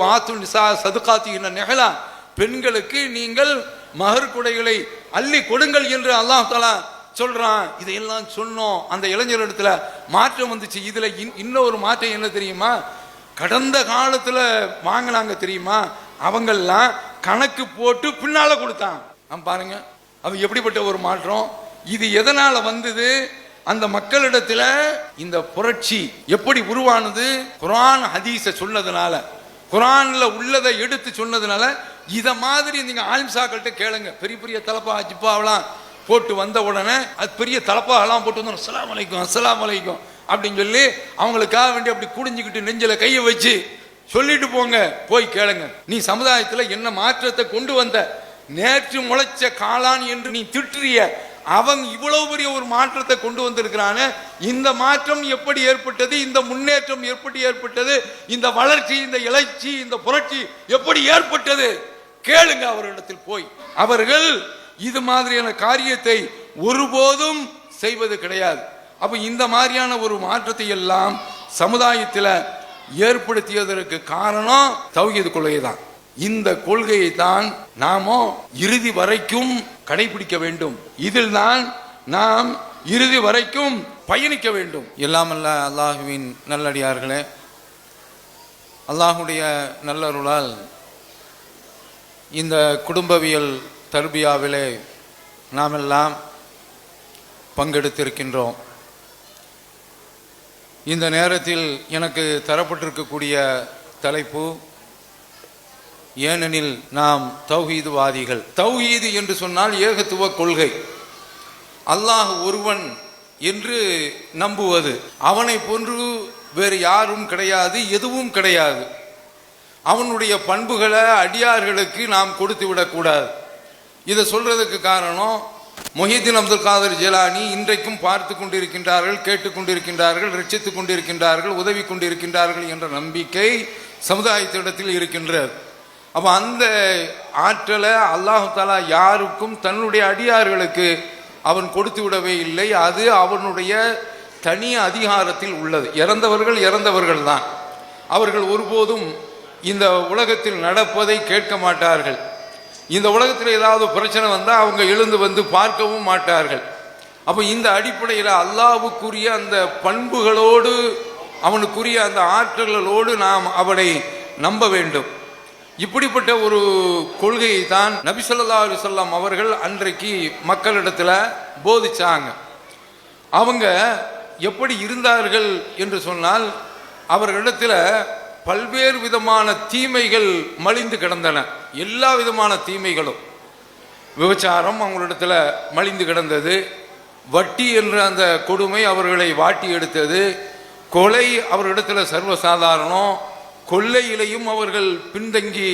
வாத்து நிசா சதுகாத்தின நெகலா, பெண்களுக்கு நீங்கள் மகர் குடைகளை அள்ளி கொடுங்கள் என்று அல்லாஹ் தஆலா சொல்றான். இதையெல்லாம் சொன்னோம். அந்த இளைஞர் இடத்துல மாற்றம் வந்துச்சு. இதுல இன்னொரு மாற்றம் என்ன தெரியுமா? கடந்த காலத்துல வாங்கினாங்க தெரியுமா, அவங்கெல்லாம் கணக்கு போட்டு பின்னால கொடுத்தான். பாருங்க அவ எப்படிப்பட்ட ஒரு மாற்றம். இது எதனால வந்தது? அந்த மக்களிடத்துல இந்த புரட்சி எப்படி உருவானது? குர்ஆன் ஹதீஸ சொன்னதுனால, குர்ஆன்ல உள்ளதை எடுத்து சொன்னதுனால. இத மாதிரி நீங்க ஆலிம்சாக்கள்கிட்ட கேளுங்க. பெரிய பெரிய தலப்பா ஜிப்பாவெல்லாம் போட்டு வந்த உடனே அது பெரிய தலப்பாகலாம் போட்டு வந்து அஸ்ஸலாமு அலைக்கும் அஸ்ஸலாமு அலைக்கும் அப்படின்னு சொல்லி அவங்களுக்காக வேண்டி அப்படி குடிஞ்சுக்கிட்டு நெஞ்சில கையை வச்சு சொல்லிட்டு போங்க. போய் கேளுங்க, நீ சமுதாயத்துல என்ன மாற்றத்தை கொண்டு வந்த? நேற்று முளைச்ச காளான் என்று நீ திட்டுறிய, அவன் இவ்வளவு பெரிய ஒரு மாற்றத்தை கொண்டு வந்திருக்கிறான. இந்த மாற்றம் எப்படி ஏற்பட்டது? இந்த முன்னேற்றம் எப்படி ஏற்பட்டது? இந்த வளர்ச்சி, இந்த எழுச்சி, இந்த புரட்சி எப்படி ஏற்பட்டது? கேளுங்க அவர்களிடத்தில் போய். அவர்கள் இது மாதிரியான காரியத்தை ஒருபோதும் செய்வது கிடையாது. அப்ப இந்த மாதிரியான ஒரு மாற்றத்தை எல்லாம் சமுதாயத்தில் ஏற்படுத்தியதற்கு காரணம் தௌஹீத் கொள்கை தான். இந்த கொள்கையை தான் நாமோ இறுதி வரைக்கும் கடைபிடிக்க வேண்டும். இதில் தான் நாம் இறுதி வரைக்கும் பயணிக்க வேண்டும். எல்லாமல்ல அல்லாஹுவின் நல்லடியார்களே, அல்லாஹுடைய நல்லருளால் இந்த குடும்பவியல் தர்பியாவிலே நாமெல்லாம் பங்கெடுத்திருக்கின்றோம். இந்த நேரத்தில் எனக்கு தரப்பட்டிருக்கக்கூடிய தலைப்பு, ஏனெனில் நாம் தௌஹீதுவாதிகள். தௌஹீது என்று சொன்னால் ஏகத்துவ கொள்கை, அல்லாஹ் ஒருவன் என்று நம்புவது. அவனை போன்று வேறு யாரும் கிடையாது, எதுவும் கிடையாது. அவனுடைய பண்புகளை அடியார்களுக்கு நாம் கொடுத்து விடக்கூடாது. இதை சொல்றதுக்கு காரணம், முஹிதீன் அப்துல் காதர் ஜிலானி இன்றைக்கும் பார்த்து கொண்டிருக்கின்றார்கள், கேட்டுக்கொண்டிருக்கின்றார்கள், ரட்சித்துக் கொண்டிருக்கின்றார்கள், உதவி கொண்டிருக்கின்றார்கள் என்ற நம்பிக்கை சமுதாயத்திடத்தில் இருக்கின்றது. அப்போ அந்த ஆற்றலை அல்லாஹு தஆலா யாருக்கும் தன்னுடைய அடியார்களுக்கு அவன் கொடுத்து விடவே இல்லை. அது அவனுடைய தனி அதிகாரத்தில் உள்ளது. இறந்தவர்கள் இறந்தவர்கள் தான். அவர்கள் ஒருபோதும் இந்த உலகத்தில் நடப்பதை கேட்க மாட்டார்கள். இந்த உலகத்தில் ஏதாவது பிரச்சனை வந்தால் அவங்க எழுந்து வந்து பார்க்கவும் மாட்டார்கள். அப்போ இந்த அடிப்படையில் அல்லாஹ்வுக்குரிய அந்த பண்புகளோடு, அவனுக்குரிய அந்த ஆற்றல்களோடு நாம் அவனை நம்ப வேண்டும். இப்படிப்பட்ட ஒரு கொள்கையை தான் நபி ஸல்லல்லாஹு அலைஹி வஸல்லம் அவர்கள் அன்றைக்கு மக்களிடத்தில் போதிச்சாங்க. அவங்க எப்படி இருந்தார்கள் என்று சொன்னால், அவர்களிடத்தில் பல்வேறு விதமான தீமைகள் மலிந்து கிடந்தன. எல்லா விதமான தீமைகளும், விபச்சாரம் அவங்களிடத்தில் மலிந்து கிடந்தது, வட்டி என்ற அந்த கொடுமை அவர்களை வாட்டி எடுத்தது, கொலை அவர்களிடத்தில் சர்வசாதாரணம், கொள்ளையிலையும் அவர்கள் பின்தங்கி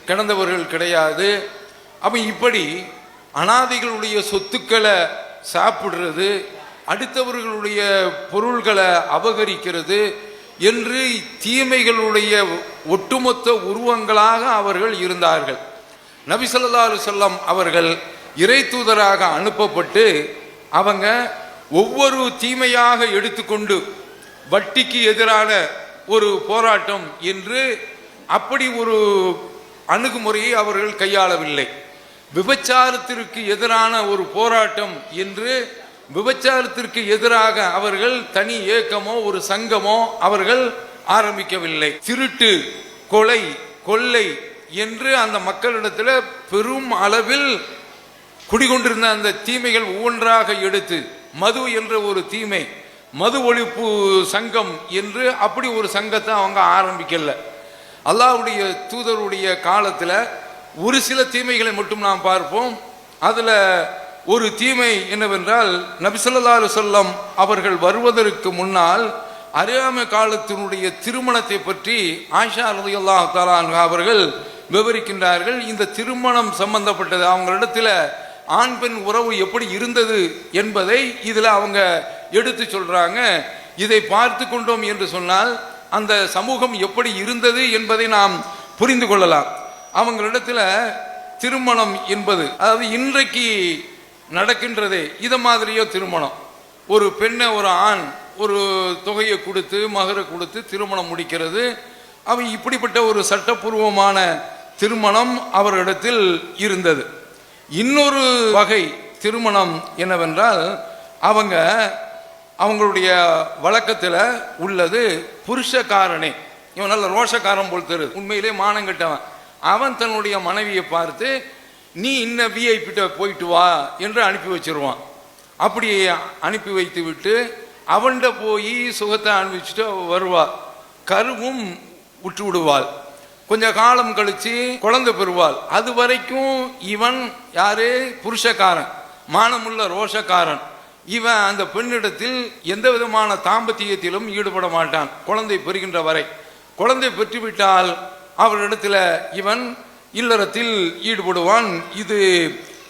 கிடந்தவர்கள் கிடையாது. அப்போ இப்படி அனாதைகளுடைய சொத்துக்களை சாப்பிடுறது, அடுத்தவர்களுடைய பொருள்களை அபகரிக்கிறது என்று தீமைகளுடைய ஒட்டுமொத்த உருவங்களாக அவர்கள் இருந்தார்கள். நபி ஸல்லல்லாஹு அலைஹி வஸல்லம் அவர்கள் இறை தூதராக அனுப்பப்பட்டு அவங்க ஒவ்வொரு தீமையாக எடுத்துக்கொண்டு, வட்டிக்கு எதிரான ஒரு போராட்டம் என்று அப்படி ஒரு அணுகுமுறையை அவர்கள் கையாளவில்லை. விபச்சாரத்திற்கு எதிரான ஒரு போராட்டம் என்று விபச்சாரத்திற்கு எதிராக அவர்கள் தனி இயக்கமோ ஒரு சங்கமோ அவர்கள் ஆரம்பிக்கவில்லை. திருட்டு, கொலை, கொள்ளை என்று அந்த மக்களிடத்தில் பெரும் அளவில் குடிகொண்டிருந்த அந்த தீமைகள் ஒவ்வொன்றாக எடுத்து, மது என்ற ஒரு தீமை, மது ஒழிப்பு சங்கம் என்று அப்படி ஒரு சங்கத்தை அவங்க ஆரம்பிக்கல. அல்லாஹ்வுடைய தூதருடைய காலத்தில் ஒரு சில தீமைகளை மட்டும் நாம் பார்ப்போம். அதில் ஒரு தீமை என்னவென்றால், நபி ஸல்லல்லாஹு அலைஹி வஸல்லம் அவர்கள் வருவதற்கு முன்னால் அறியாமை காலத்தினுடைய திருமணத்தை பற்றி ஆயிஷா ரலியல்லாஹு தஆலா அன்ஹா அவர்கள் விவரிக்கின்றார்கள். இந்த திருமணம் சம்பந்தப்பட்டது, அவங்களிடத்தில் ஆண் பெண் உறவு எப்படி இருந்தது என்பதை இதில் அவங்க எடுத்து சொல்றாங்க. இதை பார்த்து கொண்டோம் என்று சொன்னால் அந்த சமூகம் எப்படி இருந்தது என்பதை நாம் புரிந்து கொள்ளலாம். அவங்களிடத்தில் திருமணம் என்பது, அதாவது இன்றைக்கு நடக்கின்றதே இதை மாதிரியோ திருமணம், ஒரு பெண்ணை ஒரு ஆண் ஒரு தொகையை கொடுத்து மகரை கொடுத்து திருமணம் முடிக்கிறது. அவை இப்படிப்பட்ட ஒரு சட்டப்பூர்வமான திருமணம் அவரிடத்தில் இருந்தது. இன்னொரு வகை திருமணம் என்னவென்றால், அவங்களுடைய வழக்கத்தில் உள்ளது புருஷக்காரனே. இவன் நல்ல ரோஷக்காரன் போல் தெரியுது, உண்மையிலே மானங்கட்டவன். அவன் தன்னுடைய மனைவியை பார்த்து நீ இன்ன விஐபிட்ட போயிட்டு வா என்று அனுப்பி வச்சிருவான். அப்படி அனுப்பி வைத்து விட்டு அவன்கிட்ட போய் சுகத்தை அனுபவிச்சுட்டு வருவாள். கருவும் விட்டு விடுவாள். கொஞ்ச காலம் கழிச்சு குழந்தை பெறுவாள். அது வரைக்கும் இவன் யாரு? புருஷக்காரன், மானமுள்ள ரோஷக்காரன். இவன் அந்த பெண்ணிடத்தில் எந்த விதமான தாம்பத்தியத்திலும் ஈடுபட மாட்டான் குழந்தை பெறுகின்ற வரை. குழந்தை பெற்றுவிட்டால் அவரிடத்தில் இவன் இல்லறத்தில் ஈடுபடுவான். இது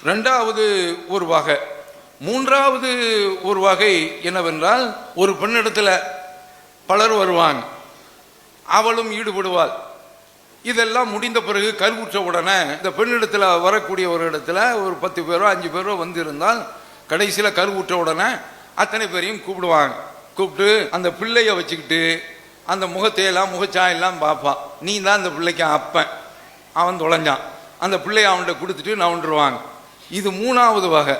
இரண்டாவது ஒரு வகை. மூன்றாவது ஒரு வகை என்னவென்றால், ஒரு பெண்ணிடத்தில் பலர் வருவாங்க, அவளும் ஈடுபடுவாள். இதெல்லாம் முடிந்த பிறகு கருவுற்ற உடனே இந்த பெண்ணிடத்தில் வரக்கூடிய ஒரு இடத்துல ஒரு 10 பேரோ 5 பேரோ வந்திருந்தால் கடைசியில் கருவுற்ற உடனே அத்தனை பேரையும் கூப்பிடுவாங்க. கூப்பிட்டு அந்த பிள்ளைய வச்சுக்கிட்டு அந்த முகத்தையெல்லாம் முகச்சாயெல்லாம் பார்ப்பான். நீ தான் அந்த பிள்ளைக்கு அப்பன், அவன் தொலைஞ்சான், அந்த பிள்ளைய அவன்கிட்ட கொடுத்துட்டு நவுண்டுருவாங்க. இது மூணாவது வகை.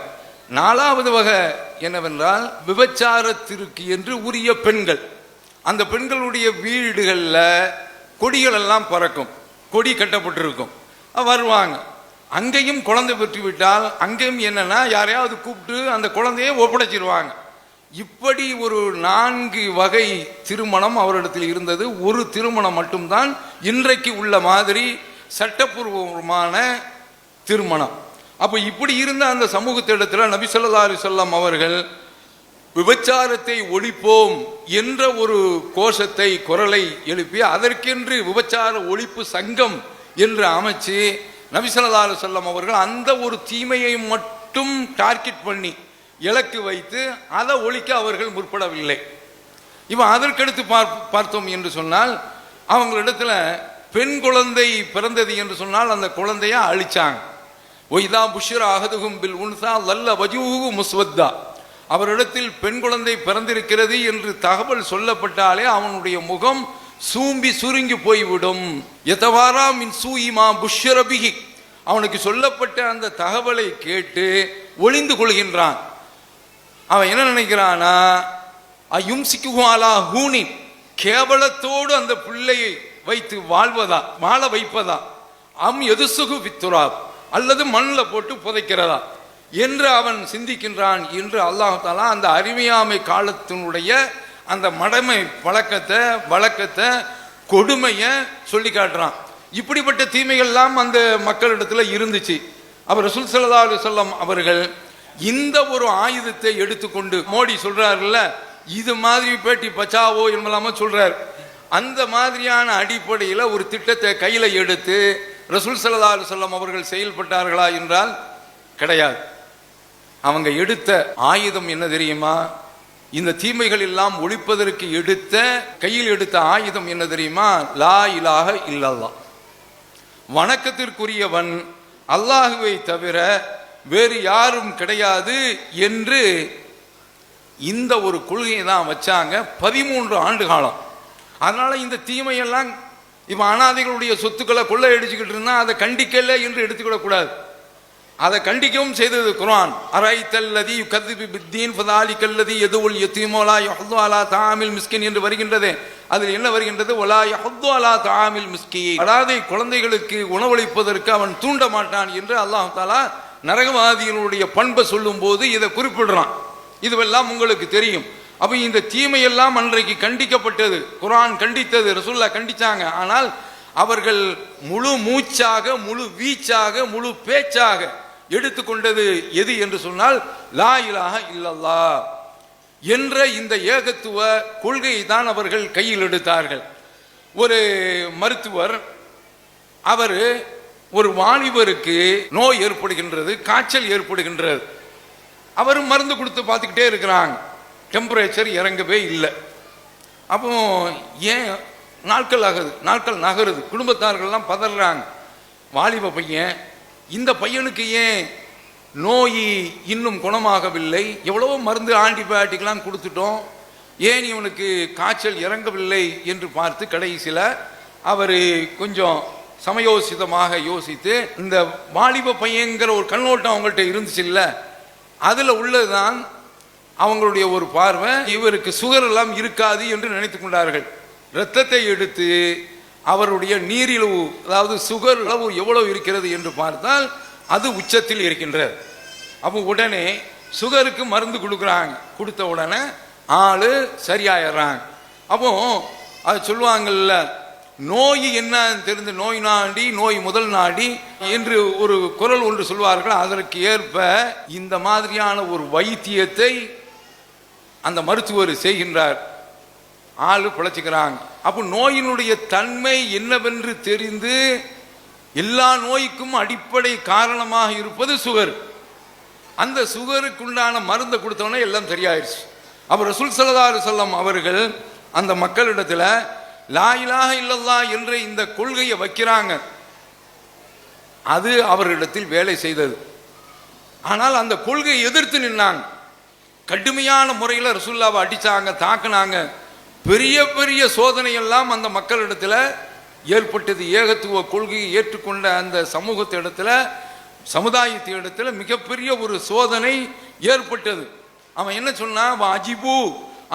நாலாவது வகை என்னவென்றால், விபச்சாரத்திற்கு என்று உரிய பெண்கள். அந்த பெண்களுடைய வீடுகளில் கொடிகள் எல்லாம் பறக்கும், கொடி கட்டப்பட்டிருக்கும். வருவாங்க. அங்கேயும் குழந்தை பெற்று விட்டால் அங்கேயும் என்னன்னா யாரையாவது கூப்பிட்டு அந்த குழந்தையை ஒப்படைச்சிருவாங்க. இப்படி ஒரு 4 வகை திருமணம் அவரிடத்தில் இருந்தது. ஒரு திருமணம் மட்டும்தான் இன்றைக்கு உள்ள மாதிரி சட்டப்பூர்வமான திருமணம். அப்போ இப்படி இருந்த அந்த சமூகத்திடத்தில் நபி ஸல்லல்லாஹு அலைஹி வஸல்லம் அவர்கள் விபச்சாரத்தை ஒழிப்போம் என்ற ஒரு கோஷத்தை, குரலை எழுப்பி அதற்கென்று விபச்சார ஒழிப்பு சங்கம் என்று அமைச்சு நபி ஸல்லல்லாஹு அலைஹி வஸல்லம் அவர்கள் அந்த ஒரு தீமையை மட்டும் டார்கெட் பண்ணி இலக்கு வைத்து அதை ஒழிக்க அவர்கள் முற்படவில்லை. இவன் அதற்கடுத்து பார்த்தோம் என்று சொன்னால், அவங்களிடத்துல பெண் குழந்தை பிறந்தது என்று சொன்னால் அந்த குழந்தைய அழிச்சாங்க. ஒய்தா புஷ்ர அஹதுஹும் பில் உன்சா லல்ல வஜூஹு முஸ்வத்தா. அவரிடத்தில் பெண் குழந்தை பிறந்திருக்கிறது என்று தகவல் சொல்லப்பட்டாலே அவனுடைய முகம் சூம்பி சுருங்கி போய்விடும். யதவாரா மின் சூயிமா புஷ்ரபிஹி. அவனுக்கு சொல்லப்பட்ட அந்த தகவலை கேட்டு ஒளிந்து கொள்கின்றான். அவன் என்ன நினைக்கிறானா, அயும்சிக்குஹாலா ஹூனின், கேவலத்தோடு அந்த பிள்ளையை வைத்து வாழ வைப்பதா, அம் எதுசுகு வித்துராப், அல்லது மண்ணில் போட்டு புதைக்கிறதா என்று அவன் சிந்திக்கின்றான் என்று அல்லாஹ் தஆலா அந்த அறிவியாமை காலத்தினுடைய அந்த மடமை வழக்கத்தை கொடுமையை சொல்லி காட்டுறான். இப்படிப்பட்ட தீமைகள்லாம் அந்த மக்களிடத்தில் இருந்துச்சு. அவர் ரசூல் ஸல்லல்லாஹு அலைஹி வஸல்லம் அவர்கள் இந்த ஒரு ஆயுதத்தை எடுத்துக்கொண்டு, மோடி சொல்றாருல்ல, இது மாதிரி பேட்டி பச்சாவோ என்பலாம சொல்றார், அந்த மாதிரியான அடிப்படையில் ஒரு திட்டத்தை கையில் எடுத்து ரசூல் ஸல்லல்லாஹு அலைஹி வஸல்லம் அவர்கள் செயல்பட்டார்களா என்றால் கிடையாது. அவங்க எடுத்த ஆயுதம் என்ன தெரியுமா? இந்த தீமைகள் எல்லாம் ஒழிப்பதற்கு கையில் எடுத்த ஆயுதம் என்ன தெரியுமா? லா இலாஹ இல்லல்லாஹ், வணக்கத்திற்குரியவன் அல்லாஹுவை தவிர வேறு யாரும் கிடையாது என்று இந்த ஒரு கொள்கையை தான் வச்சாங்க 13 ஆண்டு காலம். அதனால இந்த தீமையெல்லாம் இவன் அனாதைகளுடைய சொத்துக்களை கொள்ளையடிச்சுக்கிட்டு இருந்தா அதை கண்டிக்கல என்று எடுத்துக்கிடக்கூடாது. அதை கண்டிக்கவும் செய்தது குர்ஆன். அரைத்தல்லதி யுகذிபு பித்தீன் ஃபதாலிகல்லதி யதுல் யதீம லா யஹுது அலா தஆமில் மிஸ்கின் என்று வருகின்றது. அதில் என்ன வருகின்றது? வலா யஹுது அலா தஆமில் மிஸ்கின், அதாவது குழந்தைகளுக்கு உணவளிப்பதற்கு அவன் தூண்ட மாட்டான் என்று அல்லாஹ் தஆலா நரகவாதிகளுடைய பண்பை சொல்லும் போது இதை குறிப்பிடுறான். இதுவெல்லாம் உங்களுக்கு தெரியும். அப்ப இந்த தீமையெல்லாம் அன்றைக்கு கண்டிக்கப்பட்டது, குர்ஆன் கண்டித்தது, ரசூலுல்லாஹ் கண்டிச்சாங்க. ஆனால் அவர்கள் முழு மூச்சாக, முழு வீச்சாக, முழு பேச்சாக எடுத்துக்கொண்டது எது என்று சொன்னால் லா இலாஹ இல்லல்லாஹ் என்ற இந்த ஏகத்துவ கொள்கையை தான் அவர்கள் கையில் எடுத்தார்கள். ஒரு மருத்துவர், அவர் ஒரு வாலிபருக்கு நோய் ஏற்படுகின்றது, காய்ச்சல் ஏற்படுகின்றது. அவர் மருந்து கொடுத்து பார்த்துக்கிட்டே இருக்கிறாங்க, டெம்பரேச்சர் இறங்கவே இல்லை. அப்போ ஏன் நாட்கள் ஆகுது, நாட்கள் நகருது, குடும்பத்தார்கள்லாம் பதறாங்க. வாலிப பையன், இந்த பையனுக்கு ஏன் நோய் இன்னும் குணமாகவில்லை? எவ்வளவோ மருந்து ஆன்டிபயோட்டிக்லாம் கொடுத்துட்டோம், ஏன் இவனுக்கு காய்ச்சல் இறங்கவில்லை என்று பார்த்து கடைசியில் அவர் கொஞ்சம் சமயோசிதமாக யோசித்து, இந்த வாலிப பையங்கிற ஒரு கண்ணோட்டம் அவங்கள்ட்ட இருந்துச்சு இல்லை, அதில் உள்ளதுதான் அவங்களுடைய ஒரு பார்வை, இவருக்கு சுகர் எல்லாம் இருக்காது என்று நினைத்து கொண்டார்கள். இரத்தத்தை எடுத்து அவருடைய நீரிழிவு, அதாவது சுகர் அளவு எவ்வளவு இருக்கிறது என்று பார்த்தால் அது உச்சத்தில் இருக்கின்றது. அப்போ உடனே சுகருக்கு மருந்து கொடுக்குறாங்க. கொடுத்த உடனே ஆளு சரியாயிடுறாங்க. அப்போ அது சொல்லுவாங்கல்ல, நோய் என்ன தெரிந்து நோய் நாடி நோய் முதல் நாடி என்று ஒரு குரல் ஒன்று சொல்வார்கள். அதற்கு ஏற்ப இந்த மாதிரியான ஒரு வைத்தியத்தை அந்த மருத்துவர் செய்கின்றார். ஆளு பிழைச்சிக்கிறாங்க. அப்போ நோயினுடைய தன்மை என்னவென்று தெரிந்து, எல்லா நோய்க்கும் அடிப்படை காரணமாக இருப்பது சுகர். அந்த சுகருக்குண்டான மருந்தை கொடுத்தோன்னே எல்லாம் சரியாயிருச்சு. அப்போ ரசூல் ஸல்லல்லாஹு அலைஹி வஸல்லம் அவர்கள் அந்த மக்களிடத்தில் லா இலாஹ இல்லல்லாஹ் என்ற இந்த கொள்கையை வைக்கிறாங்க. அது அவர்களிடத்தில் வேலை செய்தது. ஆனால் அந்த கொள்கையை எதிர்த்து நின்னாங்க. கடுமையான முறையில் ரசூலுல்லாவை அடித்தாங்க, தாக்குனாங்க. பெரிய பெரிய சோதனை எல்லாம் அந்த மக்களிடத்தில் ஏற்பட்டது. ஏகத்துவ கொள்கையை ஏற்றுக்கொண்ட அந்த சமூகத்திடத்தில், சமுதாயத்திடத்தில் மிகப்பெரிய ஒரு சோதனை ஏற்பட்டது. அவன் என்ன சொன்னான்? அஜிபு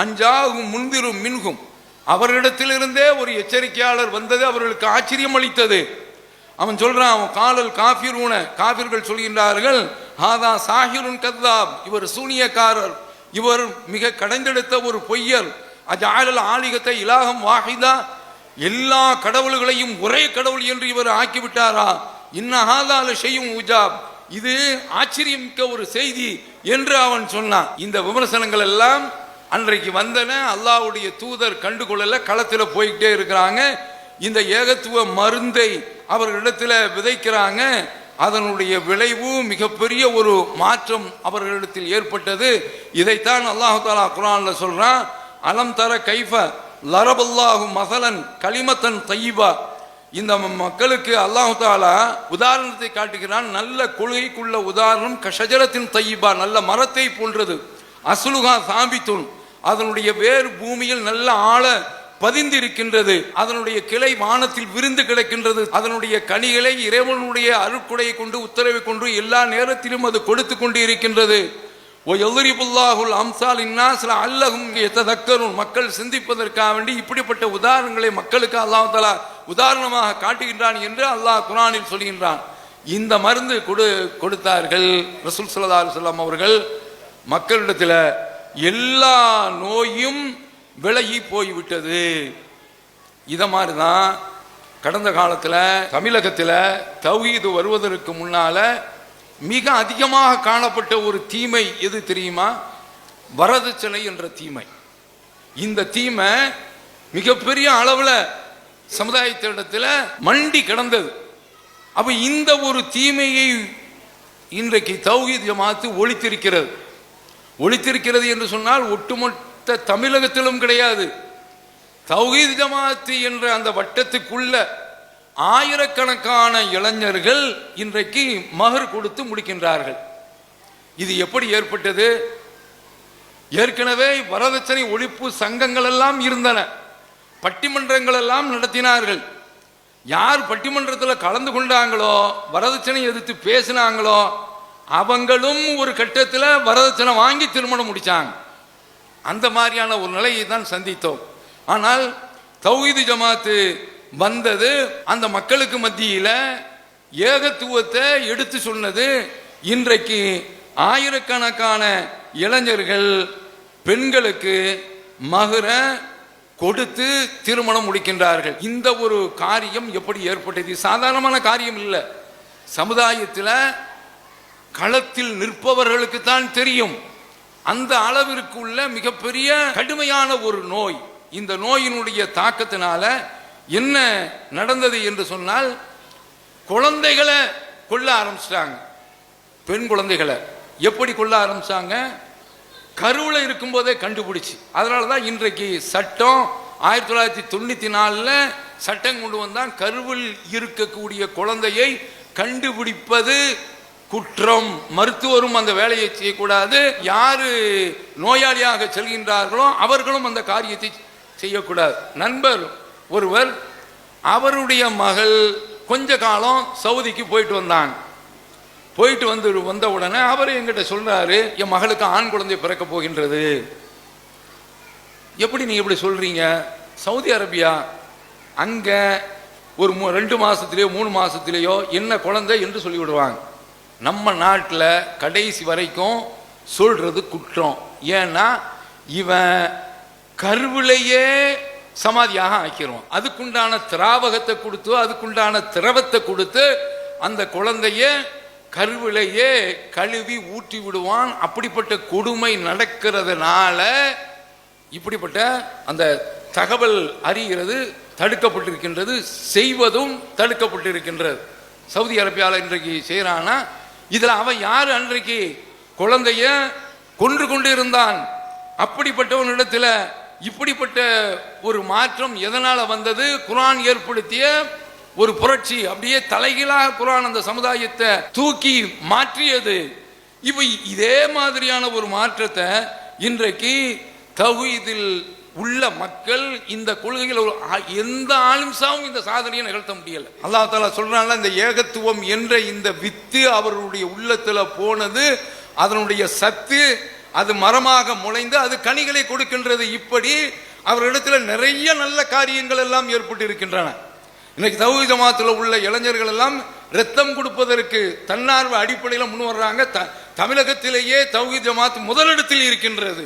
அஞ்சாகும் முன்திரும் மின்கும். அவர்களிடத்திலிருந்தே ஒரு எச்சரிக்கையாளர் வந்தது அவர்களுக்கு ஆச்சரியம் அளித்தது. அவன் சொல்றான், அவன் காலல் காஃபிரூன, காஃபிர்கள் சொல்கின்றார்கள், ஹாதா சாஹிருன் கத்தாப், இவர் சூனியக்காரர், இவர் மிக கடைந்தெடுத்த ஒரு பொய்யர். அஜாலல் ஆலிகத்தை இலாகம் வாஹிதா, எல்லா கடவுள்களையும் ஒரே கடவுள் என்று இவர் ஆக்கிவிட்டாரா? இன்னஹாதால செய்யும் உஜாப், இது ஆச்சரியமிக்க ஒரு செய்தி என்று அவன் சொன்னான். இந்த விமர்சனங்கள் எல்லாம் அன்றைக்கு வந்தன. அல்லாஹ்வுடைய தூதர் கண்டுகொள்ளல, களத்தில் போய்கிட்டே இருக்கிறாங்க. இந்த ஏகத்துவ மருந்தை அவர்களிடத்தில் விதைக்கிறாங்க. அதனுடைய விளைவு மிகப்பெரிய ஒரு மாற்றம் அவர்களிடத்தில் ஏற்பட்டது. இதைத்தான் அல்லாஹ் தஆலா குர்ஆன்ல சொல்றான், அலம் தர கைஃப லரபல்லாஹு மஸலன் கலிமத்தன் தய்யிபா. இந்த மக்களுக்கு அல்லாஹ் தஆலா உதாரணத்தை காட்டுகிறான். நல்ல கொள்கைக்குள்ள உதாரணம் கஷஜரத்தின் தய்யிபா, நல்ல மரத்தை போன்றது. அஸ்லுஹா சாபித்துன், அதனுடைய வேர் பூமியில் நல்ல ஆழ பதிந்திருக்கின்றது. அதனுடைய கிளை வானத்தில் விரிந்து கிடக்கின்றது. அதனுடைய கனிகளை இறைவனுடைய அருட்கொடையை கொண்டு, உத்தரவை கொண்டு எல்லா நேரத்திலும் அது கொடுத்து கொண்டு இருக்கின்றது. மக்கள் சிந்திப்பதற்காக வேண்டி இப்படிப்பட்ட உதாரணங்களை மக்களுக்கு அல்லாஹ் தஆலா உதாரணமாக காட்டுகின்றான் என்று அல்லாஹ் குர்ஆனில் சொல்கின்றான். இந்த மருந்து கொடுத்தார்கள் ரசூல் ஸல்லல்லாஹு அலைஹி வஸல்லம் அவர்கள். மக்களிடத்தில் எல்லா நோயும் விலகி போய்விட்டது. இத மாதிரி தான் கடந்த காலத்தில் தமிழகத்தில் தௌஹீது வருவதற்கு முன்னால மிக அதிகமாக காணப்பட்ட ஒரு தீமை எது தெரியுமா? வரதட்சணை என்ற தீமை. இந்த தீமை மிகப்பெரிய அளவில் சமுதாயத்திடத்தில் மண்டி கிடந்தது. அப்ப இந்த ஒரு தீமையை இன்றைக்கு தௌஹீத் ஜமாத்து ஒழித்திருக்கிறது. ஒழித்திருக்கிறது என்று சொன்னால் ஒட்டுமொத்த தமிழகத்திலும் கிடையாது. தௌஹீத் ஜமாத்து என்ற அந்த வட்டத்துக்குள்ள ஆயிரக்கணக்கான இளைஞர்கள் இன்றைக்கு மஹர் கொடுத்து முடிக்கின்றார்கள். இது எப்படி ஏற்பட்டது? ஏற்கனவே வரதட்சணை ஒழிப்பு சங்கங்கள் எல்லாம் இருந்தன, பட்டிமன்றங்கள் எல்லாம் நடத்தினார்கள். யார் பட்டிமன்றத்தில் கலந்து கொண்டாங்களோ, வரதட்சணை எதிர்த்து பேசினாங்களோ, அவங்களும் ஒரு கட்டத்தில் வரதட்சணை வாங்கி திருமணம் முடிச்சாங்க. அந்த மாதிரியான ஒரு நிலையை தான் சந்தித்தோம். ஆனால் தௌஹீது ஜமாத்து வந்தது அந்த மக்களுக்கு மத்தியில் ஏகத்துவத்தை எடுத்து சொன்னது. இன்றைக்கு ஆயிரக்கணக்கான இளைஞர்கள் பெண்களுக்கு மஹர கொடுத்து திருமணம் முடிக்கின்றார்கள். இந்த ஒரு காரியம் எப்படி ஏற்பட்டது? சாதாரணமான காரியம் இல்லை. சமுதாயத்தில் களத்தில் நிற்பவர்களுக்கு தான் தெரியும். அந்த அளவிற்கு உள்ள மிகப்பெரிய கடுமையான ஒரு நோய். இந்த நோயினுடைய தாக்கத்தினால என்ன நடந்தது என்று சொன்னால், குழந்தைகளை கொல்ல ஆரம்பிச்சிட்டாங்க. பெண் குழந்தைகளை எப்படி கொல்ல ஆரம்பிச்சாங்க? கருவில் இருக்கும்போதே கண்டுபிடிச்சு. அதனால தான் இன்றைக்கு சட்டம் 1994 சட்டம் கொண்டு வந்தான். கருவில் இருக்கக்கூடிய குழந்தையை கண்டுபிடிப்பது குற்றம். மருத்துவரும் அந்த வேலையை செய்யக்கூடாது. யாரு நோயாளியாக செல்கின்றார்களோ அவர்களும் அந்த காரியத்தை செய்யக்கூடாது. நண்பர் ஒருவர் அவருடைய மகள் கொஞ்ச காலம் சவுதிக்கு போயிட்டு வந்தாங்க. போயிட்டு வந்த உடனே அவர் என்கிட்ட சொல்றாரு, என் மகளுக்கு ஆண் குழந்தை பிறக்க போகின்றது. எப்படி நீங்க எப்படி சொல்றீங்க? சவுதி அரேபியா அங்க ஒரு 2 மாசத்திலேயோ 3 மாசத்திலேயோ என்ன குழந்தை என்று சொல்லிவிடுவாங்க. நம்ம நாட்டில் கடைசி வரைக்கும் சொல்றது குற்றம். ஏன்னா இவன் கருவிலேயே சமாதியாக ஆக்கிடுவான். அதுக்குண்டான திராவகத்தை கொடுத்து அதுக்குண்டான திரவத்தை கொடுத்து அந்த குழந்தைய கருவிலேயே கழுவி ஊற்றி விடுவான். அப்படிப்பட்ட கொடுமை நடக்கிறதுனால இப்படிப்பட்ட அந்த தகவல் அறிகிறது தடுக்கப்பட்டிருக்கின்றது, செய்வதும் தடுக்கப்பட்டிருக்கின்றது. சவுதி அரேபியாவில் இன்றைக்கு செய்யறானா, இதுல அவன் யாரு அன்றைக்கு குழந்தைய கொன்று கொண்டு இருந்தான். அப்படிப்பட்டவனிடத்தில் இப்படிப்பட்ட ஒரு மாற்றம் எதனால வந்தது? குர்ஆன் ஏற்படுத்திய ஒரு புரட்சி. அப்படியே தலைகீழாக குர்ஆன் அந்த சமுதாயத்தை தூக்கி மாற்றியது. இப்ப இதே மாதிரியான ஒரு மாற்றத்தை இன்றைக்கு தௌஹீதில் உள்ள மக்கள் இந்த கொள்கையில் எந்த ஆலிம்சாவும் இந்த சாதனையை நிகழ்த்த முடியல. அல்லாஹ் தஆலா சொல்றாங்க, இந்த ஏகத்துவம் என்ற இந்த வித்து அவருடைய உள்ளத்துல போனது, அதனுடைய சத்து அது மரமாக முளைந்து அது கனிகளை கொடுக்கின்றது. இப்படி அவரிடத்துல நிறைய நல்ல காரியங்கள் எல்லாம் ஏற்பட்டு இருக்கின்றன. இன்னைக்கு தௌஹீத் ஜமாத்தில் உள்ள இளைஞர்கள் எல்லாம் ரத்தம் கொடுப்பதற்கு தன்னார்வ அடிப்படையில் முன் வர்றாங்க. தமிழகத்திலேயே தௌஹீத் ஜமாத் முதலிடத்தில் இருக்கின்றது.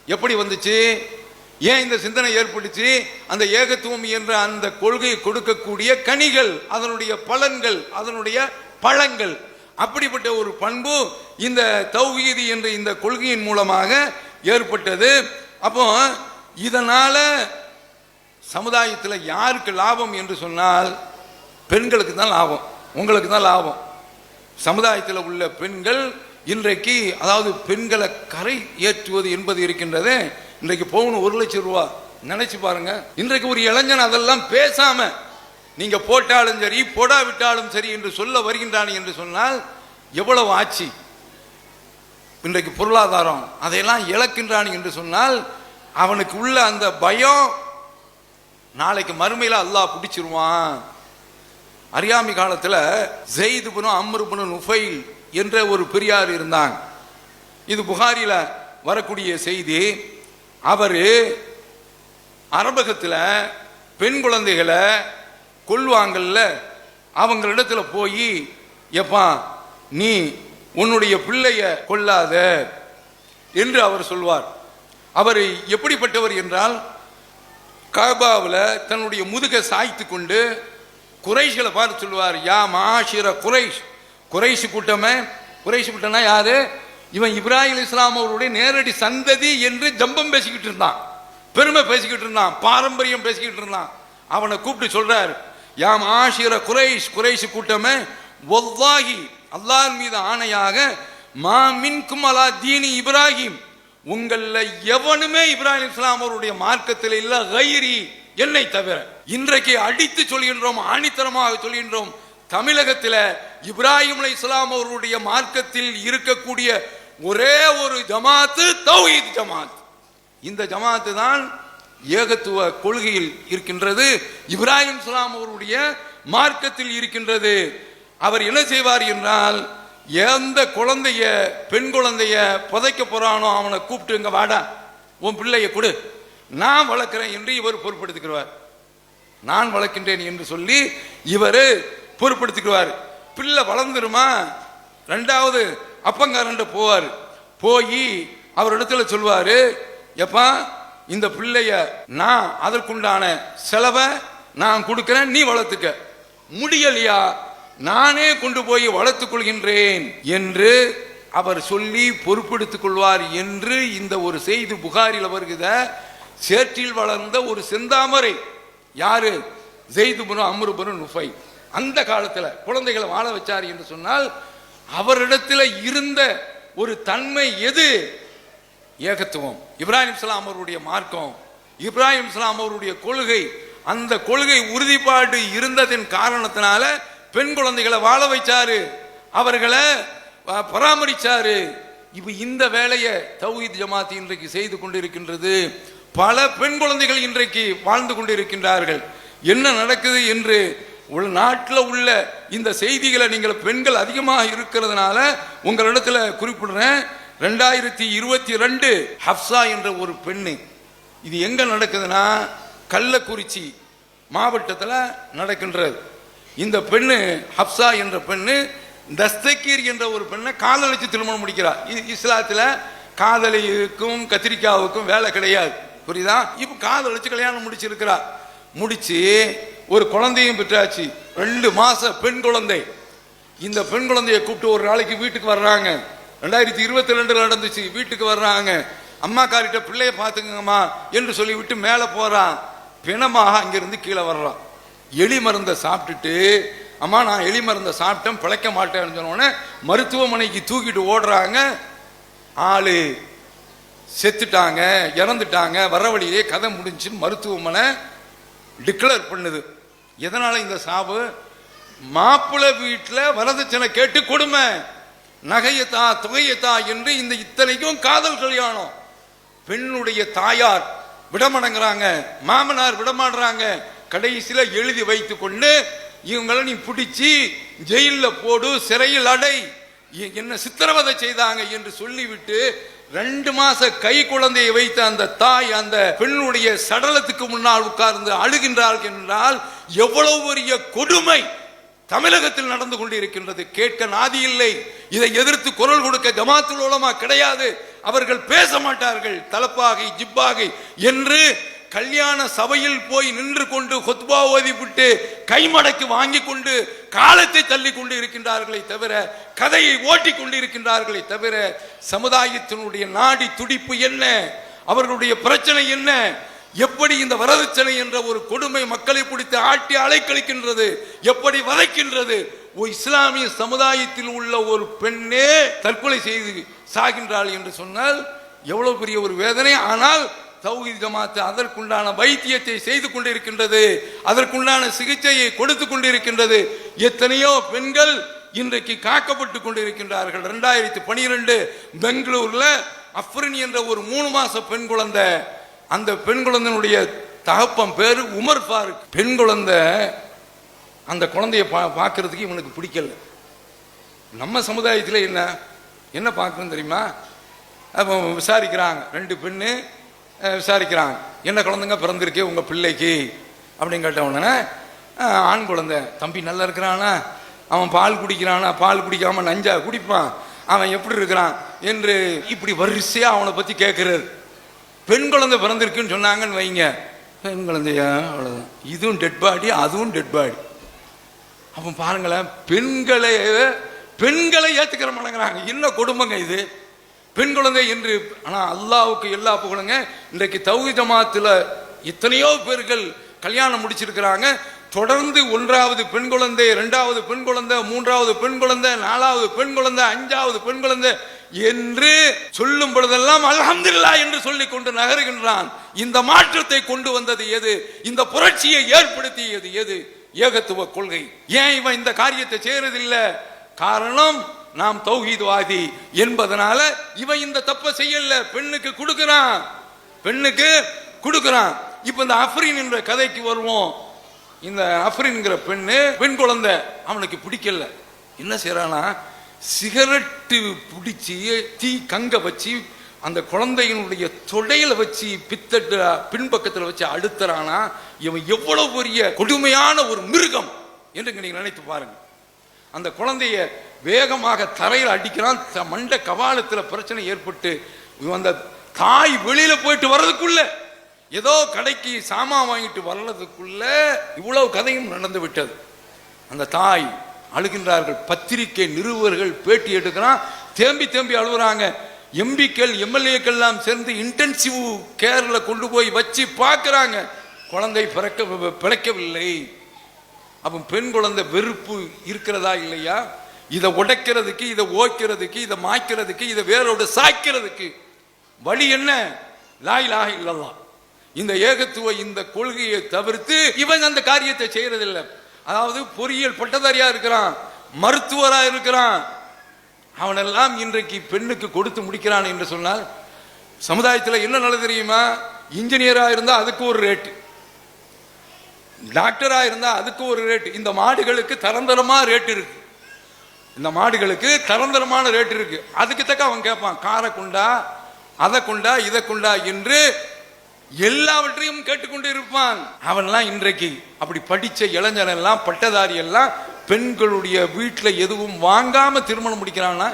எப்படி வந்துச்சு? ஏன் இந்த சிந்தனை ஏற்பட்டுச்சு? அந்த ஏகத்துவம் என்ற அந்த கொள்கையை கொடுக்கக்கூடிய கனிகள், அதனுடைய பலன்கள், அதனுடைய பழங்கள், அப்படிப்பட்ட ஒரு பண்பு இந்த தௌஹீத் என்ற இந்த கொள்கையின் மூலமாக ஏற்பட்டது. அப்போ இதனால சமுதாயத்தில் யாருக்கு லாபம் என்று சொன்னால் பெண்களுக்கு தான் லாபம், உங்களுக்கு தான் லாபம். சமுதாயத்தில் உள்ள பெண்கள் இன்றைக்கு, அதாவது பெண்களை கரை ஏற்றுவது என்பது இருக்கின்றது. இன்றைக்கு பவுன் 1 லட்சம் ரூபா, நினைச்சு பாருங்க. இன்றைக்கு ஒரு இளைஞன் அதெல்லாம் பேசாம நீங்க போட்டாலும் சரி போடாவிட்டாலும் சரி என்று சொல்ல வருகின்றான் என்று சொன்னால் எவ்வளவு ஆட்சி இன்றைக்கு பொருளாதாரம் அதையெல்லாம் இழக்கின்றான் என்று சொன்னால் அவனுக்கு உள்ள அந்த பயம், நாளைக்கு மறுமையில அல்லாஹ் பிடிச்சிருவான். அறியாமை காலத்தில் ஸைத் இப்னு அம்ர் இப்னு நுஃபைல் என்ற ஒரு பெரியார் இருந்தாங்க. இது புகாரில வரக்கூடிய செய்தி. அவரு அரபகத்தில் பெண் குழந்தைகளை கொல்வாங்கல்ல, அவங்களிடத்துல போய், எப்பா நீ உன்னுடைய பிள்ளைய கொல்லாத என்று அவர் சொல்வார். அவர் எப்படிப்பட்டவர் என்றால், காபாவில் தன்னுடைய முதுகை சாய்த்து கொண்டு குறைஷிகளை பார்த்து சொல்வார், யா மாஷிர குறைஷ், குறைஷ் கூட்டமே. குறைஷ் கூட்டம்னா யாரு? இவன் இப்ராஹிம் அலைஹிஸ்ஸலாம் அவருடைய நேரடி சந்ததி என்று ஜம்பம் பேசிக்கிட்டு இருந்தான், பெருமை பேசிக்கிட்டு இருந்தான், பாரம்பரியம் பேசிக்கிட்டு இருந்தான். அவனை கூப்பிட்டு சொல்றார், யா மாஷிர குறைஷ், குறைஷ் கூட்டமே, வல்லாஹி அல்லாஹ் மீது ஆணையாக, மா மின்கும் அலா தீனி இப்ராஹிம், உங்கள எவனுமே இப்ராஹிம் அலைஹிஸ்ஸலாம் அவருடைய மார்க்கத்தில் இல்ல, கைரி என்னை தவிர. இன்றைக்கு அடித்து சொல்கின்றோம், ஆணித்தரமாக சொல்கின்றோம், தமிழகத்தில் இப்ராஹிம் அலைஹிஸ்ஸலாம் அவருடைய மார்க்கத்தில் இருக்கக்கூடிய ஒரே ஒரு ஜமாத்து தௌஹீத் ஜமாத். இந்த ஜமாத்து தான் ஏகத்துவ கொள்கையில் இருக்கின்றது, இப்ராஹிம் அலைஹிஸ்ஸலாம் அவருடைய மார்க்கத்தில் இருக்கின்றது. அவர் என்ன செய்வார் என்றால், எந்த குழந்தைய பெண் குழந்தைய புதைக்க போறானோ அவனை கூப்பிட்டு, இங்க வாடா உன் பிள்ளைய கொடு, நான் வளர்க்கிறேன் என்று இவர் பொறுப்படுத்திக்கிறார். நான் வளர்க்கின்றேன் என்று சொல்லி இவர் பொறுப்படுத்திக்கிறார். பிள்ளை வளர்ந்துருமா, 2வது அப்பங்காரன் போவார். போய் அவரிடத்துல சொல்வாரு, எப்பா இந்த பிள்ளைய நான் அதற்குண்டான செலவை நான் கொடுக்கிறேன், நீ வளர்த்துக்க. முடியலையா, நானே கொண்டு போய் வளர்த்துக் கொள்கின்றேன் என்று அவர் சொல்லி பொறுப்பெடுத்துக் கொள்வார் என்று இந்த ஒரு செய்தி புகாரில் வருகிற. சேற்றில் வளர்ந்த ஒரு செந்தாமரை யாரு? ஸைத் இப்னு அம்ர் இப்னு நுஃபைல். அந்த காலத்தில் குழந்தைகளை வாழ வச்சார் என்று சொன்னால் அவரிடத்தில் இருந்த ஒரு தன்மை எது? ஏகத்துவம், இப்ராஹிம் அலைஹிஸ்ஸலாம் அவருடைய மார்க்கம், இப்ராஹிம் அலைஹிஸ்ஸலாம் அவருடைய கொள்கை. அந்த கொள்கை உறுதிப்பாடு இருந்ததின் காரணத்தினால பெண் குழந்தைகளை வாழ வைச்சாரு, அவர்களை பராமரிச்சாரு. இப்ப இந்த வேலையை தௌஹீத் ஜமாத் இன்றைக்கு செய்து கொண்டிருக்கின்றது. பல பெண் குழந்தைகள் இன்றைக்கு வாழ்ந்து கொண்டிருக்கின்றார்கள். என்ன நடக்குது என்று நாட்டில் உள்ள இந்த செய்திகளை நீங்கள் பெண்கள் அதிகமாக இருக்கிறதுனால உங்களிடத்துல குறிப்பிடுறேன். 2022 ஹப்சா என்ற ஒரு பெண்ணு, இது எங்க நடக்குதுன்னா கள்ளக்குறிச்சி மாவட்டத்தில் நடக்கின்றது. இந்த பெண்ணு ஹப்சா என்ற பெண்ணு தஸ்தகீர் என்ற ஒரு பெண்ணை காதலிச்சு திருமணம் முடிக்கிறார். இஸ்லாத்தில் காதலிக்கும் கத்திரிக்காவுக்கும் வேலை கிடையாது, புரியுதா? இப்போ காதலிச்சு கல்யாணம் முடிச்சிருக்கிறார். முடிச்சு ஒரு குழந்தையும் பெற்றாச்சு, 2 மாச பெண் குழந்தை. இந்த பெண் குழந்தையை கூப்பிட்டு ஒரு நாளைக்கு வீட்டுக்கு வர்றாங்க. 2022 நடந்துச்சு. வீட்டுக்கு வர்றாங்க, அம்மா காரிட்ட பிள்ளைய பார்த்துக்கங்கம்மா என்று சொல்லிவிட்டு மேலே போறான். பிணமாக அங்கிருந்து கீழே வர்றான். எலி மருந்தை சாப்பிட்டுட்டு, அம்மா நான் எலி மருந்தை சாப்பிட்டேன் பிழைக்க மாட்டேன்னு சொன்னோடனே மருத்துவமனைக்கு தூக்கிட்டு ஓடுறாங்க. ஆளு செத்துட்டாங்க, இறந்துட்டாங்க. வர வழியிலே கதை முடிஞ்சு மருத்துவமனை டிக்ளேர் பண்ணுது. எதனால இந்த சாவு? மாப்பிள்ளை வீட்டில் வரதட்சணை கேட்டு கொடுமை, நகையத்தா தொகையத்தா என்று இந்த இத்தனைக்கும் காதல் கல்யாணம். பெண்ணுடைய தாயார் விடமாட்டேங்கிறாங்க, மாமனார் விடமாடுறாங்க. கடைசியில எழுதி வைத்து கொண்டு இவங்களை நீ பிடிச்சி ஜெயிலில் போடு, சிறையில் அடை, என்ன சித்திரவதை செய்தாங்க என்று சொல்லிவிட்டு 2 மாச கை குழந்தையை வைத்த அந்த தாய் அந்த பெண்ணுடைய சடலத்துக்கு முன்னால் உட்கார்ந்து அழுகின்றார்கள் என்றால் எவ்வளவு பெரிய கொடுமை தமிழகத்தில் நடந்து கொண்டிருக்கின்றது. கேட்க நாதி இல்லை. இதை எதிர்த்து குரல் கொடுக்க ஜமாத்துல் உலமா கிடையாது. அவர்கள் பேச மாட்டார்கள். தலப்பாகை ஜிப்பாகை என்று கல்யாண சபையில் போய் நின்று கொண்டு ஹுத்பா ஓதிவிட்டு கைமடக்கு வாங்கி கொண்டு காலத்தை தள்ளி கொண்டு இருக்கின்றார்களே தவிர, கதையை ஓட்டி கொண்டு இருக்கின்றார்களே தவிர, சமுதாயத்தினுடைய நாடி துடிப்பு என்ன, அவர்களுடைய பிரச்சனை என்ன, எப்படி இந்த வரதட்சணை என்ற ஒரு கொடுமை மக்களை பிடித்து ஆட்டி அலைக்கழிக்கின்றது, எப்படி வதைக்கின்றது. இஸ்லாமிய சமுதாயத்தில் உள்ள ஒரு பெண்ணே தற்கொலை செய்து சாகின்றாள் என்று சொன்னால் எவ்வளவு பெரிய ஒரு வேதனை. ஆனால் தௌஹீத் ஜமாத் அதற்குண்டான வைத்தியத்தை செய்து கொண்டிருக்கின்றது, அதற்குண்டான சிகிச்சையை கொடுத்து கொண்டிருக்கின்றது. எத்தனையோ பெண்கள் இன்றைக்கு காக்கப்பட்டு கொண்டிருக்கின்றார்கள். 2012 பெங்களூர்ல அஃப்ரின் என்ற ஒரு 3 மாச பெண் குழந்தை, அந்த பெண் குழந்தையினுடைய தகப்பன் பேரு உமர் ஃபாரூக். பெண் குழந்தை அந்த குழந்தைய பார்க்கறதுக்கு இவனுக்கு பிடிக்கல. நம்ம சமுதாயத்தில் என்ன பார்க்கணும் தெரியுமா? அப்போ விசாரிக்கிறாங்க, 2 பெண்ணு விசாரிக்கிறாங்க, என்ன குழந்தைங்க பிறந்திருக்கே உங்க பிள்ளைக்கு அப்படின்னு கேட்ட உடனே, ஆண் குழந்தை, தம்பி நல்லா இருக்கிறானா, அவன் பால் குடிக்கிறானா, பால் குடிக்காம நஞ்சா குடிப்பான், அவன் எப்படி இருக்கிறான் என்று இப்படி வரிசையா அவனை பத்தி கேட்கிறாரு. பெண் குழந்தை பிறந்திருக்குன்னு சொன்னாங்கன்னு வைங்க, பெண் குழந்தையா அவ்வளவுதான், இதுவும் டெட் பாடி அதுவும் டெட் பாடி. அப்போ பாருங்களேன், பெண்களை ஏத்துக்கிற மாட்டேங்கிறாங்க. என்ன கொடுமைங்க இது, பெண் குழந்தை என்று. ஆனா அல்லாஹ்வுக்கு எல்லா புகழுங்க. இன்றைக்கு தௌஹீத் ஜமாத்துல எத்தனையோ பேர்கள் கல்யாணம் முடிச்சிருக்கிறாங்க. தொடர்ந்து 1வது பெண் குழந்தை, 2வது பெண் குழந்தை, 3வது பெண் குழந்தை, 4வது பெண் குழந்தை, 5வது பெண் குழந்தை என்று சொல்லும் பொழுதெல்லாம் அல்ஹம்துலில்லாஹ் என்று சொல்லிக் கொண்டு நகருகின்றான். இந்த மாற்றத்தை கொண்டு வந்தது எது? இந்த புரட்சியை ஏற்படுத்தியது எது? ஏகத்துவ கொள்கை. ஏன் இவன் இந்த காரியத்தை செய்யறதில்லை? காரணம், நாம் தௌஹீத்வாதி என்பதனால இவன் இந்த தப்ப செய்யல. பெண்ணுக்கு கொடுக்கிறான். இப்ப இந்த அஃப்ரின் என்ற கதைக்கு வருவோம். இந்த அஃப்ரின்ங்கிற பெண் குழந்தை அவனுக்கு பிடிக்கல. என்ன செய்யறானா, சிகரெட்டு பிடிச்சி தீ கங்க வச்சு அந்த குழந்தையினுடைய தொடையில வச்சு பித்தட்டு பின்பக்கத்தில் வச்சு அடுத்துறானா. இவன் எவ்வளவு பெரிய கொடுமையான ஒரு மிருகம் என்று நீங்க நினைத்து பாருங்க. அந்த குழந்தைய வேகமாக தரையில் அடிக்கிறான். மண்ட கவாலத்தில் பிரச்சனை ஏற்பட்டு அந்த தாய் வெளியில போயிட்டு வர்றதுக்குள்ள, ஏதோ கடைக்கு சாமான் வாங்கிட்டு வர்றதுக்குள்ள இவ்வளவு கதையும் நடந்து விட்டது. அந்த தாய் அழுகின்றார்கள். பத்திரிகை நிருபர்கள் பேட்டி எடுக்கிறான், தேம்பி அழுகுறாங்க. எம்பிக்கள் எம்எல்ஏக்கள் எல்லாம் சேர்ந்து இன்டென்சிவ் கேர்ல கொண்டு போய் வச்சு பார்க்கிறாங்க. குழந்தை பிழைக்கவில்லை. அப்ப பெண் குழந்தை வெறுப்பு இருக்கிறதா இல்லையா? இதை உடைக்கிறதுக்கு, இதை ஓய்க்கிறதுக்கு, இதை மாய்க்கிறதுக்கு, இதை வேரோடு சாய்க்கிறதுக்கு வழி என்ன? லா இலாஹ இல்லல்லாஹ், இந்த ஏகத்துவ இந்த கொள்கையை தவிர்த்து இவன் அந்த காரியத்தை செய்யறதில்லை. அதாவது பொறியியல் பட்டதாரியா இருக்கிறான், மருத்துவரா இருக்கிறான், அவனெல்லாம் இன்றைக்கு பெண்ணுக்கு கொடுத்து முடிக்கிறான் என்று சொன்னால் சமுதாயத்தில் என்ன நல்லது தெரியுமா? இன்ஜினியரா இருந்தா அதுக்கு ஒரு ரேட்டு, டாக்டரா இருந்தா அதுக்கு ஒரு ரேட். இந்த மாடுகளுக்கு தரந்தரமா ரேட் இருக்கு. இந்த மாடுகளுக்கு தரந்தரமான ரேட் இருக்கு. அதுக்கு தக்க அவன் கேட்பான், காரை கொண்டா, அதை கொண்டா, இதை கொண்டா என்று எல்லாவற்றையும் கேட்டுக்கொண்டு இருப்பான். அவன்லாம் இன்றைக்கு அப்படி படிச்ச இளைஞன் எல்லாம், பட்டதாரி எல்லாம் பெண்களுடைய வீட்டில் எதுவும் வாங்காம திருமணம் முடிக்கிறான்னா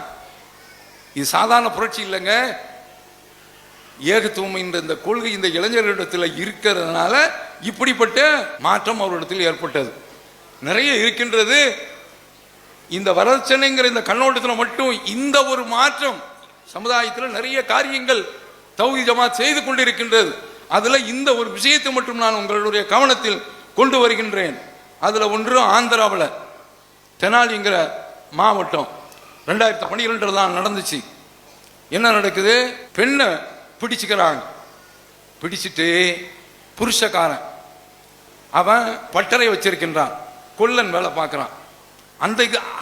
இது சாதாரண புரட்சி இல்லைங்க. ஏகத்துவம் என்ற இந்த கொள்கை இந்த இளைஞர்களிடத்தில் இருக்கிறதுனால இப்படிப்பட்ட மாற்றம் அவரிடத்தில் ஏற்பட்டது. நிறைய இருக்கின்றது. இந்த வரதட்சணைங்கிற இந்த கண்ணோட்டத்தில் மட்டும் இந்த ஒரு மாற்றம் சமுதாயத்தில் நிறைய காரியங்கள் தௌஹீத் ஜமாத் செய்து கொண்டிருக்கின்றது. அதுல இந்த ஒரு விஷயத்தை மட்டும் நான் உங்களுடைய கவனத்தில் கொண்டு வருகின்றேன். அதுல ஒன்று ஆந்திராவில் தெனாலிங்கிற மாவட்டம் 2012 தான் நடந்துச்சு. என்ன நடக்குது? பெண்ணை பிடிச்சுக்கிறாங்க. பிடிச்சிட்டு புருஷக்காரன் அவன் பட்டறை வச்சிருக்கின்றான், கொல்லன் வேலை பார்க்கிறான்.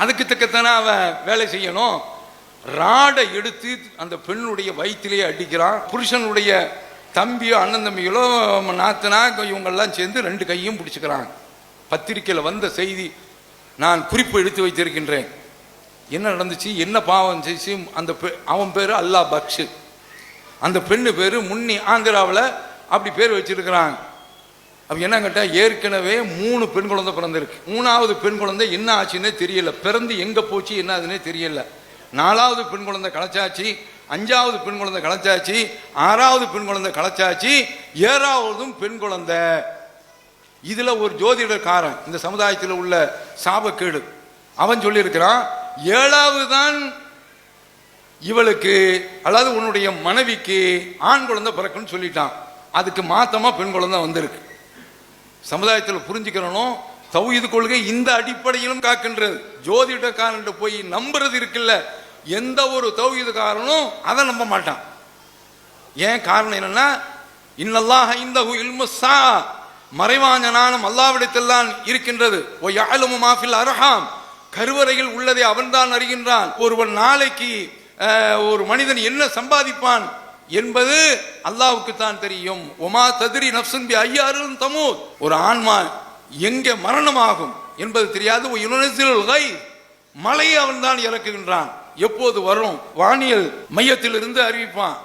அதுக்கு தக்கத்தானே அவன் வேலை செய்யணும். ராடை எடுத்து அந்த பெண்ணுடைய வயிற்றிலேயே அடிக்கிறான். புருஷனுடைய தம்பியோ அண்ணன் தம்பிகளோ நாத்தனா இவங்கெல்லாம் சேர்ந்து 2 கையும் பிடிச்சுக்கிறாங்க. பத்திரிக்கையில் வந்த செய்தி நான் குறிப்பு எடுத்து வைத்திருக்கின்றேன். என்ன நடந்துச்சு, என்ன பாவம் செய்ச்சு? அவன் பேரு அல்லா பக்ஷு, அந்த பெண்ணு பேரு முன்னி. ஆந்திராவில் அப்படி பேர் வச்சிருக்கிறாங்க. அப்ப என்ன கேட்டா, ஏற்கனவே 3 பெண் குழந்தை பிறந்திருக்கு. 3வது பெண் குழந்தை என்ன ஆச்சுன்னே தெரியல, பிறந்து எங்க போச்சு என்ன ஆகுதுன்னே தெரியல. 4வது பெண் குழந்தை கலைச்சாச்சு, 5வது பெண் குழந்தை கலைச்சாச்சு, 6வது பெண் குழந்தை கலைச்சாச்சு, 7வதும் பெண் குழந்தை. இதுல ஒரு ஜோதிடக்காரன், இந்த சமுதாயத்தில் உள்ள சாபக்கேடு, அவன் சொல்லி இருக்கிறான் 7வது தான் இவளுக்கு, அதாவது உன்னுடைய மனைவிக்கு ஆண் குழந்தை பிறக்குன்னு சொல்லிட்டான். அதுக்கு மாத்தமா பெண் குழந்தை வந்திருக்கு. சமுதாயத்தில் புரிஞ்சுக்கிறனும், தௌஹீத் கொள்கை இந்த அடிப்படையிலும் காக்கின்றது. ஜோதிடக்காரன் போய் நம்புறது இருக்குல்ல, எந்த ஒரு தௌஹீதுக்காரனும் அதை நம்ப மாட்டான். ஏன் காரணம் என்னன்னா, இன்னல்லாஹ இன்தஹு இல்முஸ்ஸா, மறைவான ஞானம் அல்லாஹ்விடத்தில் தான் இருக்கின்றது. வ யஅலமு மா ஃபில் அர்ஹாம், கருவறையில் உள்ளதை அவன்தான் அறிகின்றான். ஒருவன் நாளைக்கு ஒரு மனிதன் என்ன சம்பாதிப்பான் என்பது அல்லாஹ்வுக்கு தான் தெரியும். ஒமா தத்ரி நஃப்சுன் பி ஐயாரின் தமூத், ஒரு ஆன்மா எங்கே மரணமாகும் என்பது தெரியாது. யுனஸிலுல் கைஸ், மழையை அவன் தான் இறக்குகின்றான். எப்போது வரும் வானியல் மையத்தில் இருந்து அறிவிப்பான்,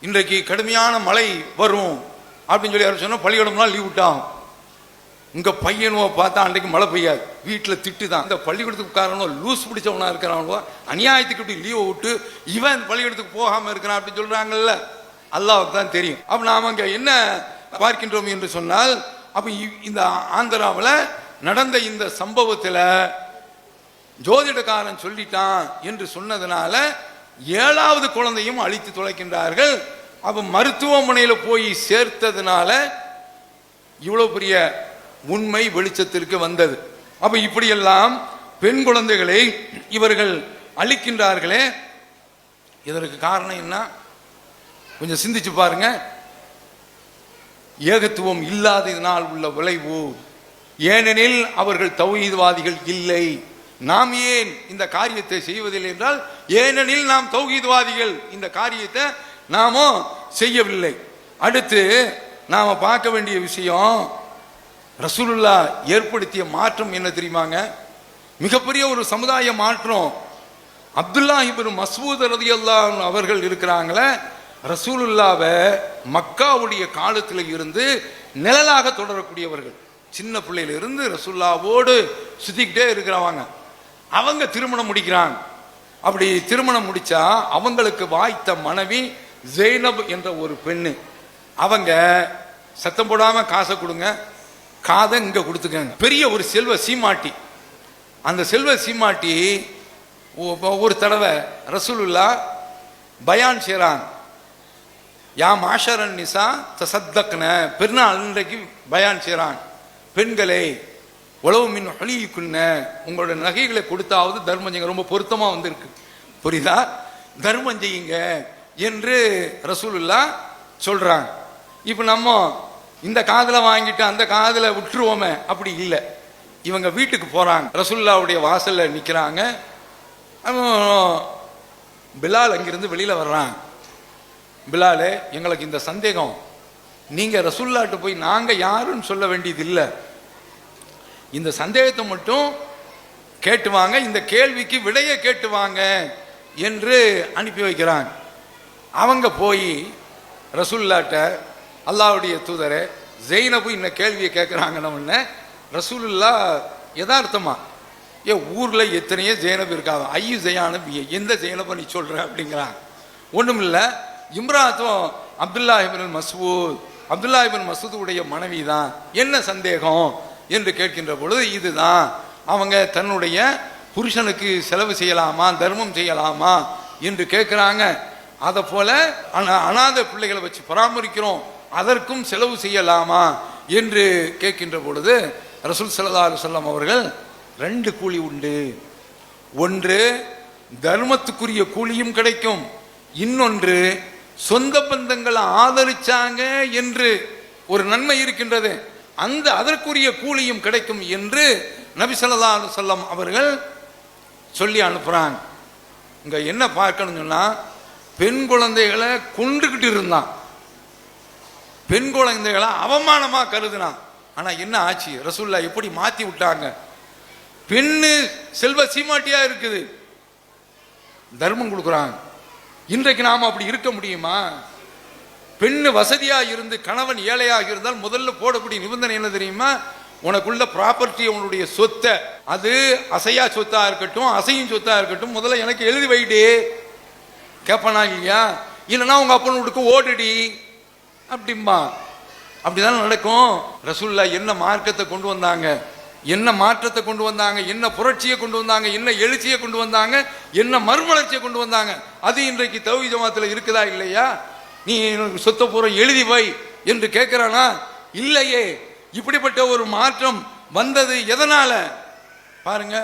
இன்றைக்கு கடுமையான மழை வரும் அப்படின்னு சொல்லி யாரும் சொன்னா பள்ளிக்கூடம்லாம் லீவ் விட்டான். இங்க பையனுவோ பார்த்தா அன்றைக்கு மழை பெய்யாது, வீட்டில் திட்டு தான். இந்த பள்ளிக்கூடத்துக்கு காரணம் லூஸ் பிடிச்சவனா இருக்கிறானோ, அநியாயத்துக்கு இப்படி லீவை விட்டு இவன் பள்ளிக்கூடத்துக்கு போகாம இருக்கிறான் அப்படின்னு சொல்றாங்கல்ல, அல்லாஹ்வுக்கு தான் தெரியும். அப்ப நாம அங்க என்ன பார்க்கின்றோம் என்று சொன்னால், அப்ப இந்த ஆந்திராவில் நடந்த இந்த சம்பவத்தில் ஜோதிடக்காரன் சொல்லிட்டான் என்று சொன்னதுனால 7வது குழந்தையும் அழித்து தொலைக்கின்றார்கள். அப்ப மருத்துவமனையில் போய் சேர்த்ததுனால இவ்வளவு பெரிய உண்மை வெளிச்சத்திற்கு வந்தது. அப்ப இப்படியெல்லாம் பெண் குழந்தைகளை இவர்கள் அழிக்கின்றார்களே, இதற்கு காரணம் என்ன? கொஞ்சம் சிந்திச்சு பாருங்க. ஏகத்துவம் இல்லாததினால் உள்ள விளைவு. ஏனெனில் அவர்கள் தௌஹீத்வாதிகள் இல்லை. நாம் ஏன் இந்த காரியத்தை செய்வதில்லை என்றால், ஏனெனில் நாம் தௌஹீத்வாதிகள், இந்த காரியத்தை நாமோ செய்யவில்லை. அடுத்து நாம பார்க்க வேண்டிய விஷயம், ரசூலுல்லாஹ் ஏற்படுத்திய மாற்றம் என்ன தெரியுமாங்க? மிகப்பெரிய ஒரு சமுதாய மாற்றம். அப்துல்லாஹ் இப்னு மஸ்ஊத் ரலியல்லாஹு அன்ஹு அவர்கள் இருக்கிறாங்களே, ரசூலுல்லாவை மக்காவுடைய காலத்தில் இருந்து நிழலாக தொடரக்கூடியவர்கள். சின்ன பிள்ளையில இருந்து ரசூலுல்லாவோடு சுத்திக்கிட்டே இருக்கிறவங்க. அவங்க திருமணம் முடிக்கிறாங்க. அப்படி திருமணம் முடிச்சா அவங்களுக்கு வாய்த்த மனைவி ஜெய்னப் என்ற ஒரு பெண்ணு. அவங்க சத்தம் போடாம காசை கொடுங்க, காதை இங்க கொடுத்துக்கங்க. பெரிய ஒரு செல்வ சீமாட்டி. அந்த செல்வ சீமாட்டி ஒரு தடவை ரசூலுல்லாஹ் பயான் செய்றாங்க. யா மாஷரன் நிசா தசத்தக்ன, பெருநாள் இன்றைக்கு பயான் செய்றாங்க. பெண்களே, உளவு மின் ஹலிக்குன்ன, உங்களோட நகைகளை கொடுத்தாவது தர்மம் செய்யுங்க. ரொம்ப பொருத்தமா வந்திருக்கு, புரியுதா? தர்மம் செய்யுங்க என்று ரசூலுல்லாஹ் சொல்றாங்க. இப்ப நம்ம இந்த காதல வாங்கிட்டு அந்த காதல விட்டுருவோமே, அப்படி இல்லை. இவங்க வீட்டுக்கு போறாங்க, ரசூலுல்லாஹ்வுடைய வாசல்ல நிக்கிறாங்க. பிலால் அங்கிருந்து வெளியில வர்றாங்க. பிலாலே, எங்களுக்கு இந்த சந்தேகம், நீங்க ரசூலுல்லாஹ்ட்ட போய் நாங்க யாருன்னு சொல்ல வேண்டியது இல்லை, இந்த சந்தேகத்தை மட்டும் கேட்டு வாங்க, இந்த கேள்விக்கு விடையை கேட்டு வாங்க என்று அனுப்பி வைக்கிறாங்க. அவங்க போய் ரசூலுல்லாஹ்ட்ட அல்லாஹ்வுடைய தூதரே ஜெயினபு இந்த கேள்வியை கேட்குறாங்கன்னு ரசூலுல்லாஹ் யதார்த்தமா, ஊர்ல எத்தனையோ ஜெயினப் இருக்காங்க, ஐயு ஜெயானப், எந்த ஜெயினப்பை நீ சொல்ற அப்படிங்கிறாங்க. ஒன்றும் இல்லை, இம்ராத்தும் அப்துல்லா இப்னு மஸ்ஊத், அப்துல்லா இப்னு மஸ்ஊதுடைய மனைவி தான், என்ன சந்தேகம் என்று கேட்கின்ற பொழுது இதுதான், அவங்க தன்னுடைய புருஷனுக்கு செலவு செய்யலாமா, தர்மம் செய்யலாமா என்று கேட்குறாங்க. அதை போல அநாத பிள்ளைகளை வச்சு பராமரிக்கிறோம், அதற்கும் செலவு செய்யலாமா என்று கேட்கின்ற பொழுது ரசூல் ஸல்லல்லாஹு அலைஹி வஸல்லம் அவர்கள் 2 கூலி உண்டு, ஒன்று தர்மத்துக்குரிய கூலியும் கிடைக்கும், இன்னொன்று சொந்த பந்தங்களை ஆதரிச்சாங்க என்று ஒரு நன்மை இருக்கின்றது, அதற்குரிய கூலியும் கிடைக்கும் என்று நபி ஸல்லல்லாஹு அலைஹி வஸல்லம் அவர்கள் சொல்லி அனுப்புறாங்க. இங்க என்ன பார்க்கணும்னு சொன்னா, பெண் குழந்தைகளை கொண்டுகிட்டு இருந்தான், பெண் குழந்தைகளை அவமானமா கருதுனான். ஆனா என்ன ஆச்சு, ரசூலுல்லாஹ் எப்படி மாத்தி விட்டாங்க, பெண்ணு செல்வ சீமாட்டியா இருக்குது, தர்மம் கொடுக்குறாங்க. இன்றைக்கு நாம அப்படி இருக்க முடியுமா? பெண்ணு வசதியா இருந்து கணவன் ஏழையாக இருந்தால் முதல்ல போடக்கூடிய நிபந்தனை என்ன தெரியுமா, உனக்குள்ள ப்ராப்பர்ட்டி, உன்னுடைய சொத்தை, அது அசையா சொத்தா இருக்கட்டும் அசையும் சொத்தா இருக்கட்டும், முதல்ல எனக்கு எழுதி வைடி கேட்பானா இல்லையா, இல்லைன்னா உங்க அப்பன் வீட்டுக்கு ஓடுடி அப்படிம்பா. அப்படிதான் நடக்கும். ரசூலுல்லாஹ் என்ன மார்க்கத்தை கொண்டு வந்தாங்க, என்ன மாற்றத்தை கொண்டு வந்தாங்க, என்ன புரட்சியை கொண்டு வந்தாங்க, என்ன எழுச்சியை கொண்டு வந்தாங்க, என்ன மறுமலர்ச்சியை கொண்டு வந்தாங்க, அது இன்றைக்கு தௌஹீத் ஜமாத்தில் இருக்குதா இல்லையா? நீ சொத்த பூரா எழுதி வை என்று கேட்கிறானா? இல்லையே. இப்படிப்பட்ட ஒரு மாற்றம் வந்தது எதனால பாருங்க.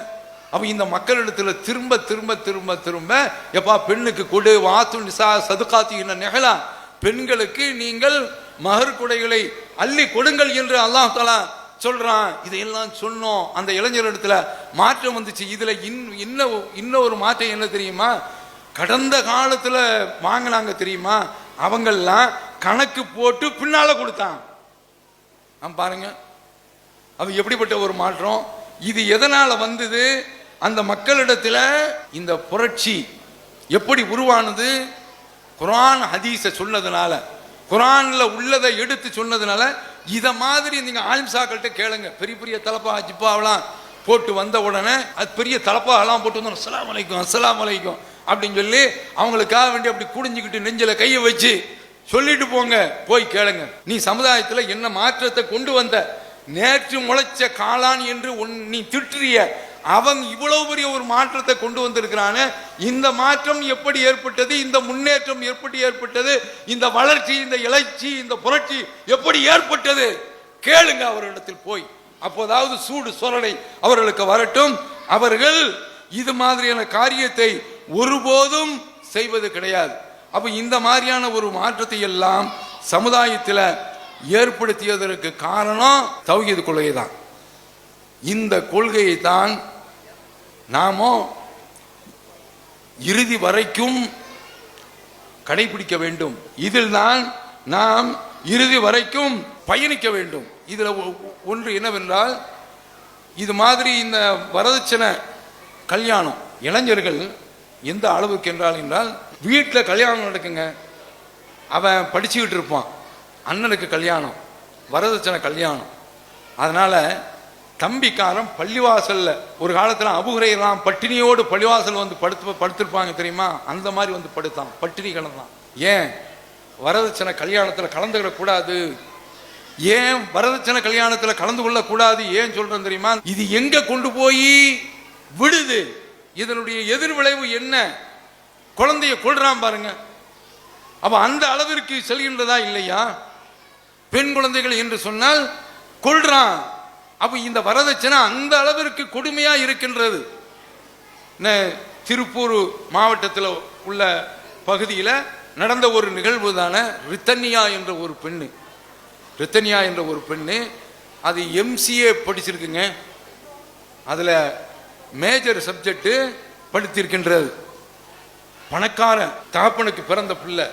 அப்ப இந்த மக்களிடத்துல திரும்ப திரும்ப திரும்ப திரும்ப எப்பா பெண்ணுக்கு கொடு, வாத்து நிசா சதுகாத்தி நெகலா, பெண்களுக்கு நீங்கள் மகர் கொடைகளை அள்ளி கொடுங்கள் என்று அல்லாஹ் தஆலா சொல்றான். இதையெல்லாம் சொன்னோம், அந்த இளைஞர் இடத்துல மாற்றம் வந்துச்சு. இதுல இன்னொரு மாற்றம் என்ன தெரியுமா, கடந்த காலத்துல வாங்கினாங்க தெரியுமா, அவங்கெல்லாம் கணக்கு போட்டு பின்னால கொடுத்தான். பாருங்க அது எப்படிப்பட்ட ஒரு மாற்றம். இது எதனால வந்தது, அந்த மக்களிடத்துல இந்த புரட்சி எப்படி உருவானது, குர்ஆன் ஹதீஸை சொன்னதுனால, குர்ஆன்ல உள்ளதை எடுத்து சொன்னதுனால. இத மாதிரி நீங்க ஆலிம்சாக்கள்கிட்ட கேளுங்க, பெரிய பெரிய தலப்பா ஜிப்பாவெல்லாம் போட்டு வந்த உடனே அது பெரிய தலப்பா எல்லாம் போட்டு வந்து அஸ்ஸலாமு அலைக்கும் அஸ்ஸலாமு அலைக்கும் அப்படின்னு சொல்லி அவங்களுக்காக வேண்டி அப்படி குடிஞ்சுக்கிட்டு நெஞ்சில கையை வச்சு சொல்லிட்டு போங்க, போய் கேளுங்க, நீ சமுதாயத்தில் என்ன மாற்றத்தை கொண்டு வந்த, நேற்று முளைச்ச காளான் என்று நீ திட்டிய அவன் இவ்வளவு பெரிய ஒரு மாற்றத்தை கொண்டு வந்திருக்கிறான, இந்த மாற்றம் எப்படி ஏற்பட்டது, இந்த முன்னேற்றம் எப்படி ஏற்பட்டது, இந்த வளர்ச்சி, இந்த இளைச்சி, இந்த புரட்சி எப்படி ஏற்பட்டது கேளுங்க அவர்களிடத்தில் போய். அப்போதாவது சூடு சொரணை அவர்களுக்கு வரட்டும். அவர்கள் இது மாதிரியான காரியத்தை ஒருபோதும் செய்வது கிடையாது. அப்ப இந்த மாதிரியான ஒரு மாற்றத்தை எல்லாம் சமுதாயத்தில் ஏற்படுத்தியதற்கு காரணம் தௌஹீத் கொள்கை தான். இந்த கொள்கையை தான் நாமோ இறுதி வரைக்கும் கடைபிடிக்க வேண்டும். இதில் தான் நாம் இறுதி வரைக்கும் பயணிக்க வேண்டும். இதுல ஒன்று என்னவென்றால், இது மாதிரி இந்த வரதட்சணை கல்யாணம் இளைஞர்கள் எந்த அளவுக்கு என்றால் வீட்டில் கல்யாணம் நடக்குங்க, அவன் படிச்சுக்கிட்டு இருப்பான், அண்ணனுக்கு கல்யாணம், வரதட்சணை கல்யாணம். அதனால தம்பிக்காரன் பள்ளிவாசல்ல, ஒரு காலத்தில் அபூ ஹுரைரா பட்டினியோடு பள்ளிவாசல் வந்து படுத்திருப்பாங்க தெரியுமா, அந்த மாதிரி வந்து படுத்தான், பட்டினி கிடந்தான். ஏன் வரதட்சணை கல்யாணத்தில் கலந்துக்கிடக்கூடாது, ஏன் வரதட்சணை கல்யாணத்தில் கலந்து கொள்ளக்கூடாது, ஏன் சொல்றேன் தெரியுமா, இது எங்க கொண்டு போய் விடுது, இதனுடைய எதிர்விளைவு என்ன, குழந்தைய கொள்றான் பாருங்க. அப்ப அந்த அளவிற்கு செல்கின்றதா இல்லையா, பெண் குழந்தைகள் என்று சொன்னால் கொள்றான். அப்ப இந்த வரதட்சணை அந்த அளவிற்கு கொடுமையா இருக்கின்றது. திருப்பூர் மாவட்டத்தில் உள்ள பகுதியில் நடந்த ஒரு நிகழ்வு தானே, ரித்தன்யா என்ற ஒரு பெண்ணு, ரித்தன்யா என்ற ஒரு பெண்ணு, அது MCA படிச்சிருக்குங்க, அதில் மேஜர் சப்ஜெக்ட் படித்திருக்கின்றது. பணக்கார தகப்பனுக்கு பிறந்த பிள்ளை,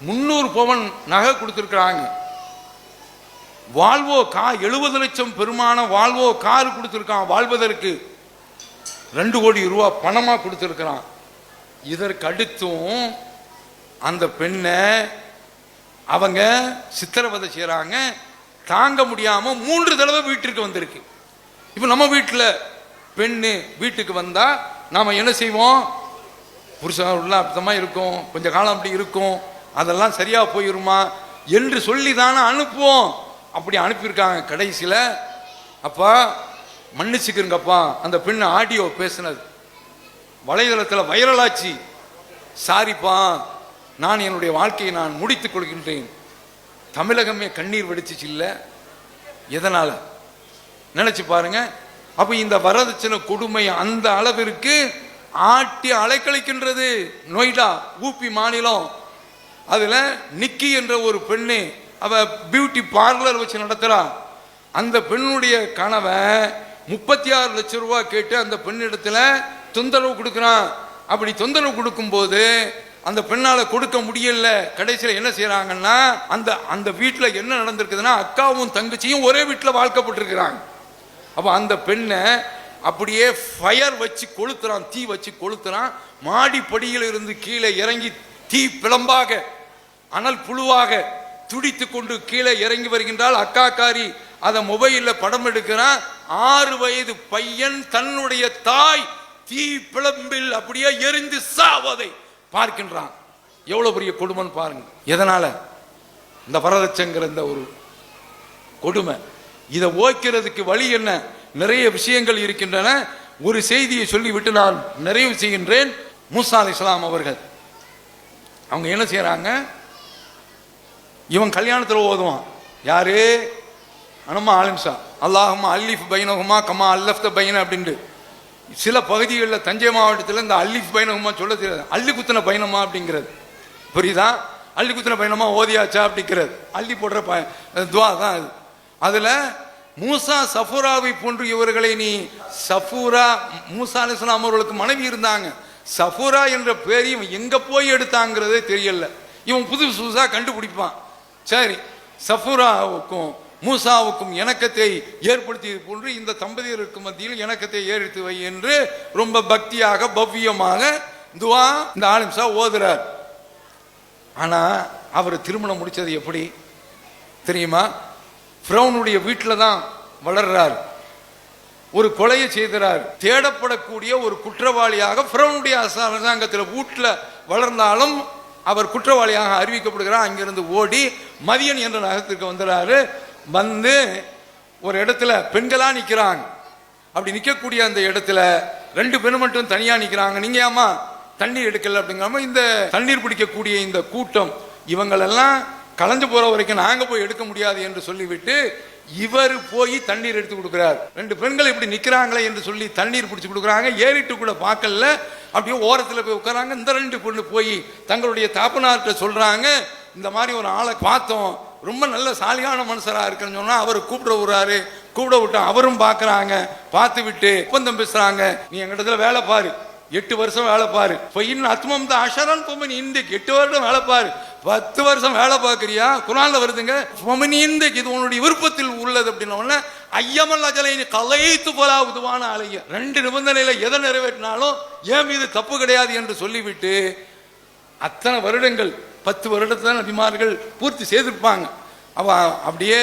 300 பவன் நகை கொடுத்துருக்குறாங்க. வால்வோ கார் 70 லட்சம் பெருமான வால்வோ கார் கொடுத்திருக்கான். வாழ்வதற்கு 2 கோடி ரூபாய் பணமா கொடுத்திருக்கிறான். இதற்கு அடுத்தும் அந்த பெண்ணை அவங்க சித்திரவதை செய்யறாங்க. தாங்க முடியாம 3 தடவை வீட்டிற்கு வந்திருக்கு. இப்ப நம்ம வீட்டுல பெண்ணு வீட்டுக்கு வந்தா நாம என்ன செய்வோம்? புருஷன் உள்ள அர்த்தமா இருக்கும், கொஞ்ச காலம் அப்படி இருக்கும், அதெல்லாம் சரியா போயிருமா என்று சொல்லி தானே அனுப்புவோம். அப்படி அனுப்பியிருக்காங்க. கடைசியில அப்பா மன்னிச்சுக்கிறங்கப்பா, அந்த பெண் ஆடியோ பேசினது வலைதளத்தில் வைரலாச்சு. சாரிப்பா, நான் என்னுடைய வாழ்க்கையை நான் முடித்துக் கொள்கின்றேன். தமிழகமே கண்ணீர் வெடிச்சிச்சு இல்ல? எதனால நினைச்சு பாருங்க. அப்ப இந்த வரதட்சணை கொடுமை அந்த அளவிற்கு ஆட்டி அலைக்கழிக்கின்றது. நொய்டா ஊபி மாநிலம், அதுல நிக்கி என்ற ஒரு பெண்ணு, அவ பியூட்டி பார்லர் வச்சு நடத்துறா. அந்த பெண்ணுடைய கணவன் 36 லட்சம் ரூபாய் கேட்டு அந்த பெண்ணிடத்துல தொந்தரவு கொடுக்கிறான். அப்படி தொந்தரவு கொடுக்கும் போது அந்த பெண்ணால கொடுக்க முடியல. கடைசியில் என்ன செய்யறாங்கன்னா, அந்த வீட்டுல என்ன நடந்திருக்குதுன்னா, அக்காவும் தங்கச்சியும் ஒரே வீட்டுல வாழ்க்கப்பட்டிருக்கிறாங்க. அப்ப அந்த பெண்ணை அப்படியே ஃபயர் வச்சு கொளுத்துறான், தீ வச்சு கொளுத்துறான். மாடி படியில் இருந்து கீழே இறங்கி தீ பிளம்பாக அனல் புழுவாக துடித்து கொண்டு கீழே இறங்கி வருகின்றால். அக்காக்காரி அதை மொபைல்ல படம் எடுக்கிறான். 6 வயது பையன் தன்னுடைய தாய் தீ பிளம்பில் அப்படியே எரிந்து சாவதை பார்க்கின்றான். எவ்வளவு பெரிய கொடுமைன்னு பாருங்க. எதனால? இந்த வரதட்சங்கிற இந்த ஒரு கொடுமை. இதை ஓய்க்கிறதுக்கு வழி என்ன? நிறைய விஷயங்கள் இருக்கின்றன. ஒரு செய்தியை சொல்லிவிட்டு நான் நிறைவு செய்கின்றேன். மூசா அலைஹிஸ்ஸலாம் அவர்கள் அவங்க என்ன செய்யறாங்க? இவன் கல்யாணத்தில் ஓதுவான். யாரு? அனமா ஆலிம்சா. அல்லாஹும்மா அல்லிஃப் பைனஹுமா கமா அல்லஃப்த பைன அப்படின்ட்டு. சில பகுதிகளில் தஞ்சை மாவட்டத்தில் இந்த அல்லிஃப் பைனஹுமா சொல்ல தெரியாது, அள்ளி குத்தின பைனமா அப்படிங்கிறது. புரியுதா? அள்ளி குத்தின பைனமா ஓதியாச்சா அப்படிங்கிறது அள்ளி போடுற துவா தான் அது. அதுல மூசா சஃபூராவை போன்று இவர்களை நீ சஃபூரா, மூசா அலைஹிஸ்ஸலாம் அவர்களுக்கு மனைவி இருந்தாங்க. சஃபூரா என்ற பேர் இவன் எங்க போய் எடுத்தாங்கிறதே தெரியல. இவன் புதுசா கண்டுபிடிப்பான். சரி, சஃபூராவுக்கும் மூசாவுக்கும் இணக்கத்தை ஏற்படுத்தியது போன்று இந்த தம்பதியருக்கு மத்தியில் இணக்கத்தை ஏற்படுத்தி வை என்று ரொம்ப பக்தியாக பவ்யமாக துவா இந்த ஆலிம்சா ஓதுறார். ஆனா அவர் திருமணம் முடிச்சது எப்படி தெரியுமா? ஃபிரௌனுடைய வீட்டில் தான் வளர்றார். ஒரு கொலையை செய்கிறார். தேடப்படக்கூடிய ஒரு குற்றவாளியாக ஃபிரௌனுடைய அரசாங்கத்தில் வீட்டில் வளர்ந்தாலும் அவர் குற்றவாளியாக அறிவிக்கப்படுகிறார். அங்கிருந்து ஓடி மதியன் என்ற நகரத்திற்கு வந்துறாரு. வந்து ஒரு இடத்துல பெண்களா நிக்கிறாங்க. அப்படி நிக்கக்கூடிய அந்த இடத்துல 2 பேர் மட்டும் தனியா நிக்கிறாங்க. நீங்க ஏமா தண்ணீர் எடுக்கல அப்படிங்காம இந்த தண்ணீர் பிடிக்கக்கூடிய இந்த கூட்டம் இவங்களெல்லாம் கலந்து போற வரைக்கும் நாங்க போய் எடுக்க முடியாது என்று சொல்லிவிட்டு இவர் போய் தண்ணீர் எடுத்து கொடுக்கிறார். 2 பெண்கள் இப்படி நிக்கிறாங்களே என்று சொல்லி தண்ணீர் பிடிச்சு கொடுக்குறாங்க. ஏறிட்டு கூட பார்க்கல, அப்படியே ஓரத்தில் போய் உட்காராங்க. இந்த 2 பொண்ணு போய் தங்களுடைய தாப்பனார்கிட்ட சொல்றாங்க, இந்த மாதிரி ஒரு ஆளை பார்த்தோம், ரொம்ப நல்ல சாலியான மனுஷரா இருக்குன்னு சொன்னா அவர் கூப்பிட விடுறாரு. கூப்பிட விட்டா அவரும் பார்க்கறாங்க. பார்த்து விட்டு ஒப்பந்தம் பேசுறாங்க. நீ எங்கிட்ட வேலை பாரு, 8 வருஷம் வேலை பாரு. அத்மம் தான் அஷரன் பொம்மன் இன்றைக்கு 8 வருடம் வேலை பாரு. 10 வருஷம் வேலை பார்க்கறியா? குரான்ல வருதுங்க, இன்றைக்கு இது உன்னுடைய விருப்பத்தில் உள்ளது அப்படின்னா ஐயமல் அஜலை கலைத்து போலாவுதுவான அலைய 2 நிபந்தனையில எதை நிறைவேற்றினாலும் ஏன் மீது தப்பு கிடையாது என்று சொல்லிவிட்டு அத்தனை வருடங்கள் 10 வருடத்தான் நபிமார்கள் பூர்த்தி செய்திருப்பாங்க. அவ அப்படியே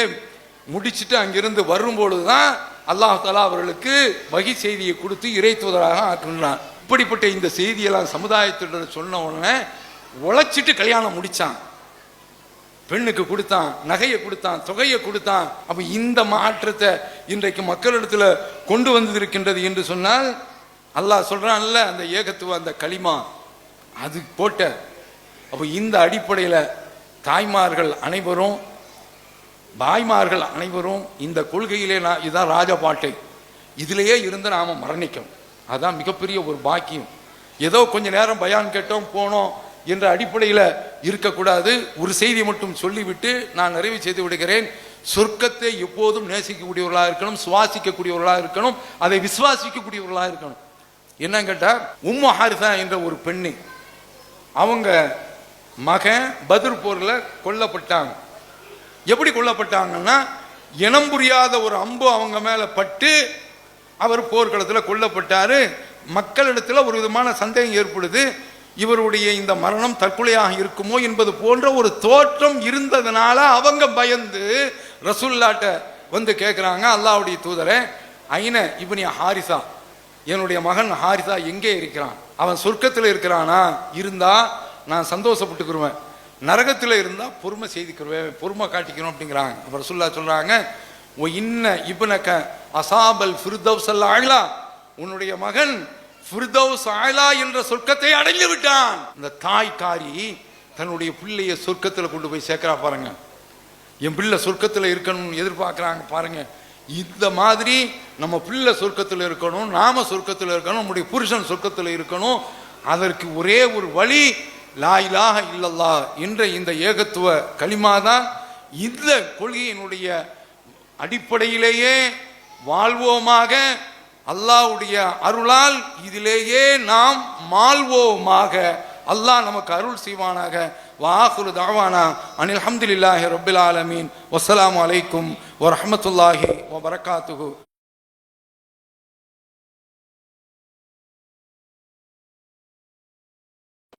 முடிச்சுட்டு அங்கிருந்து வரும்பொழுதுதான் அல்லாஹ் தஆலா அவர்களுக்கு வகி செய்தியை கொடுத்து இறை தூதராக ஆக்கினான். இப்படிப்பட்ட இந்த செய்தியெல்லாம் சமுதாயத்தினர் சொன்ன உடனே உழைச்சிட்டு கல்யாணம் முடிச்சான். பெண்ணுக்கு கொடுத்தான், நகையை கொடுத்தான், தொகையை கொடுத்தான். அப்ப இந்த மாற்றத்தை இன்றைக்கு மக்களிடத்துல கொண்டு வந்திருக்கின்றது என்று சொன்னால் அல்லாஹ் சொல்றான்ல, அந்த ஏகத்துவ அந்த களிமா அது போட்ட. அப்ப இந்த அடிப்படையில் தாய்மார்கள் அனைவரும் பாய்மார்கள் அனைவரும் இந்த கொள்கையிலே இதுதான் ராஜபாட்டை, இதிலேயே இருந்து நாம மரணிக்கும். அதான் மிகப்பெரிய ஒரு பாக்கியம். ஏதோ கொஞ்ச நேரம் பயான் கேட்டோம் போனோம் என்ற அடிப்படையில் இருக்கக்கூடாது. ஒரு செய்தி மட்டும் சொல்லிவிட்டு நான் நிறைவு செய்து விடுகிறேன். சொர்க்கத்தை எப்போதும் நேசிக்கக்கூடியவர்களாக இருக்கணும், சுவாசிக்கக்கூடியவர்களாக இருக்கணும், அதை விசுவாசிக்கக்கூடியவர்களாக இருக்கணும். என்னன்னு கேட்டா, உம்மு ஹாரிசா என்ற ஒரு பெண்ணு, அவங்க மகன் பத்ர் போர்ல கொல்லப்பட்டாங்க. எப்படி கொல்லப்பட்டாங்கன்னா, இனம் புரியாத ஒரு அம்பு அவங்க மேல பட்டு அவர் போர்க்களத்தில் கொல்லப்பட்டாரு. மக்களிடத்தில் ஒரு விதமான சந்தேகம் ஏற்படுது, இவருடைய இந்த மரணம் தற்கொலையாக இருக்குமோ என்பது போன்ற ஒரு தோற்றம் இருந்ததுனால அவங்க பயந்து ரசூலுல்லாஹ்ட்ட வந்து கேட்குறாங்க, அல்லாஹ்வுடைய தூதரே, ஐன இப்னி ஹாரிசா, என்னுடைய மகன் ஹாரிசா எங்கே இருக்கிறான்? அவன் சொர்க்கத்தில் இருக்கிறானா? இருந்தா நான் சந்தோஷப்பட்டுக்குருவேன், நரகத்தில் இருந்தா பொறுமை செய்துக்குருவேன், பொறுமை காட்டிக்கணும் அப்படிங்கிறாங்க. அப்ப ரசூலுல்லாஹ் சொல்றாங்க, ஓ இன்ன இப்னக அசாபல் ஃபிர்தௌஸல் அலா, உன்னுடைய மகன் ஃபிர்தௌஸ் அலா என்ற சொர்க்கத்தை அடைந்து விட்டான். இந்த தாய்க்காரி தன்னுடைய பிள்ளையை சொர்க்கத்தில் கொண்டு போய் சேர்க்கிறா பாருங்க. என் பிள்ளை சொர்க்கத்தில் இருக்கணும்னு எதிர்பார்க்குறாங்க பாருங்க. இந்த மாதிரி நம்ம பிள்ளை சொர்க்கத்தில் இருக்கணும், நாம சொர்க்கத்தில் இருக்கணும், நம்முடைய புருஷன் சொர்க்கத்தில் இருக்கணும். அதற்கு ஒரே ஒரு வழி லா இலாஹ இல்லல்லாஹ் என்ற இந்த ஏகத்துவ கலிமா தான். இந்த கொள்கையினுடைய அடிப்படையிலேயே வாழ்வோமாக, அல்லாஹ்வுடைய அருளால் இதிலேயே நாம் மாள்வோமாக. அல்லாஹ் நமக்கு அருள் செய்வானாக. வாஹிரு தஅவானா அனில் ஹம்துலில்லாஹி ரப்பில் ஆலமீன். வஸ்ஸலாமு அலைக்கும் வரஹ்மத்துல்லாஹி வபரகாத்துஹு.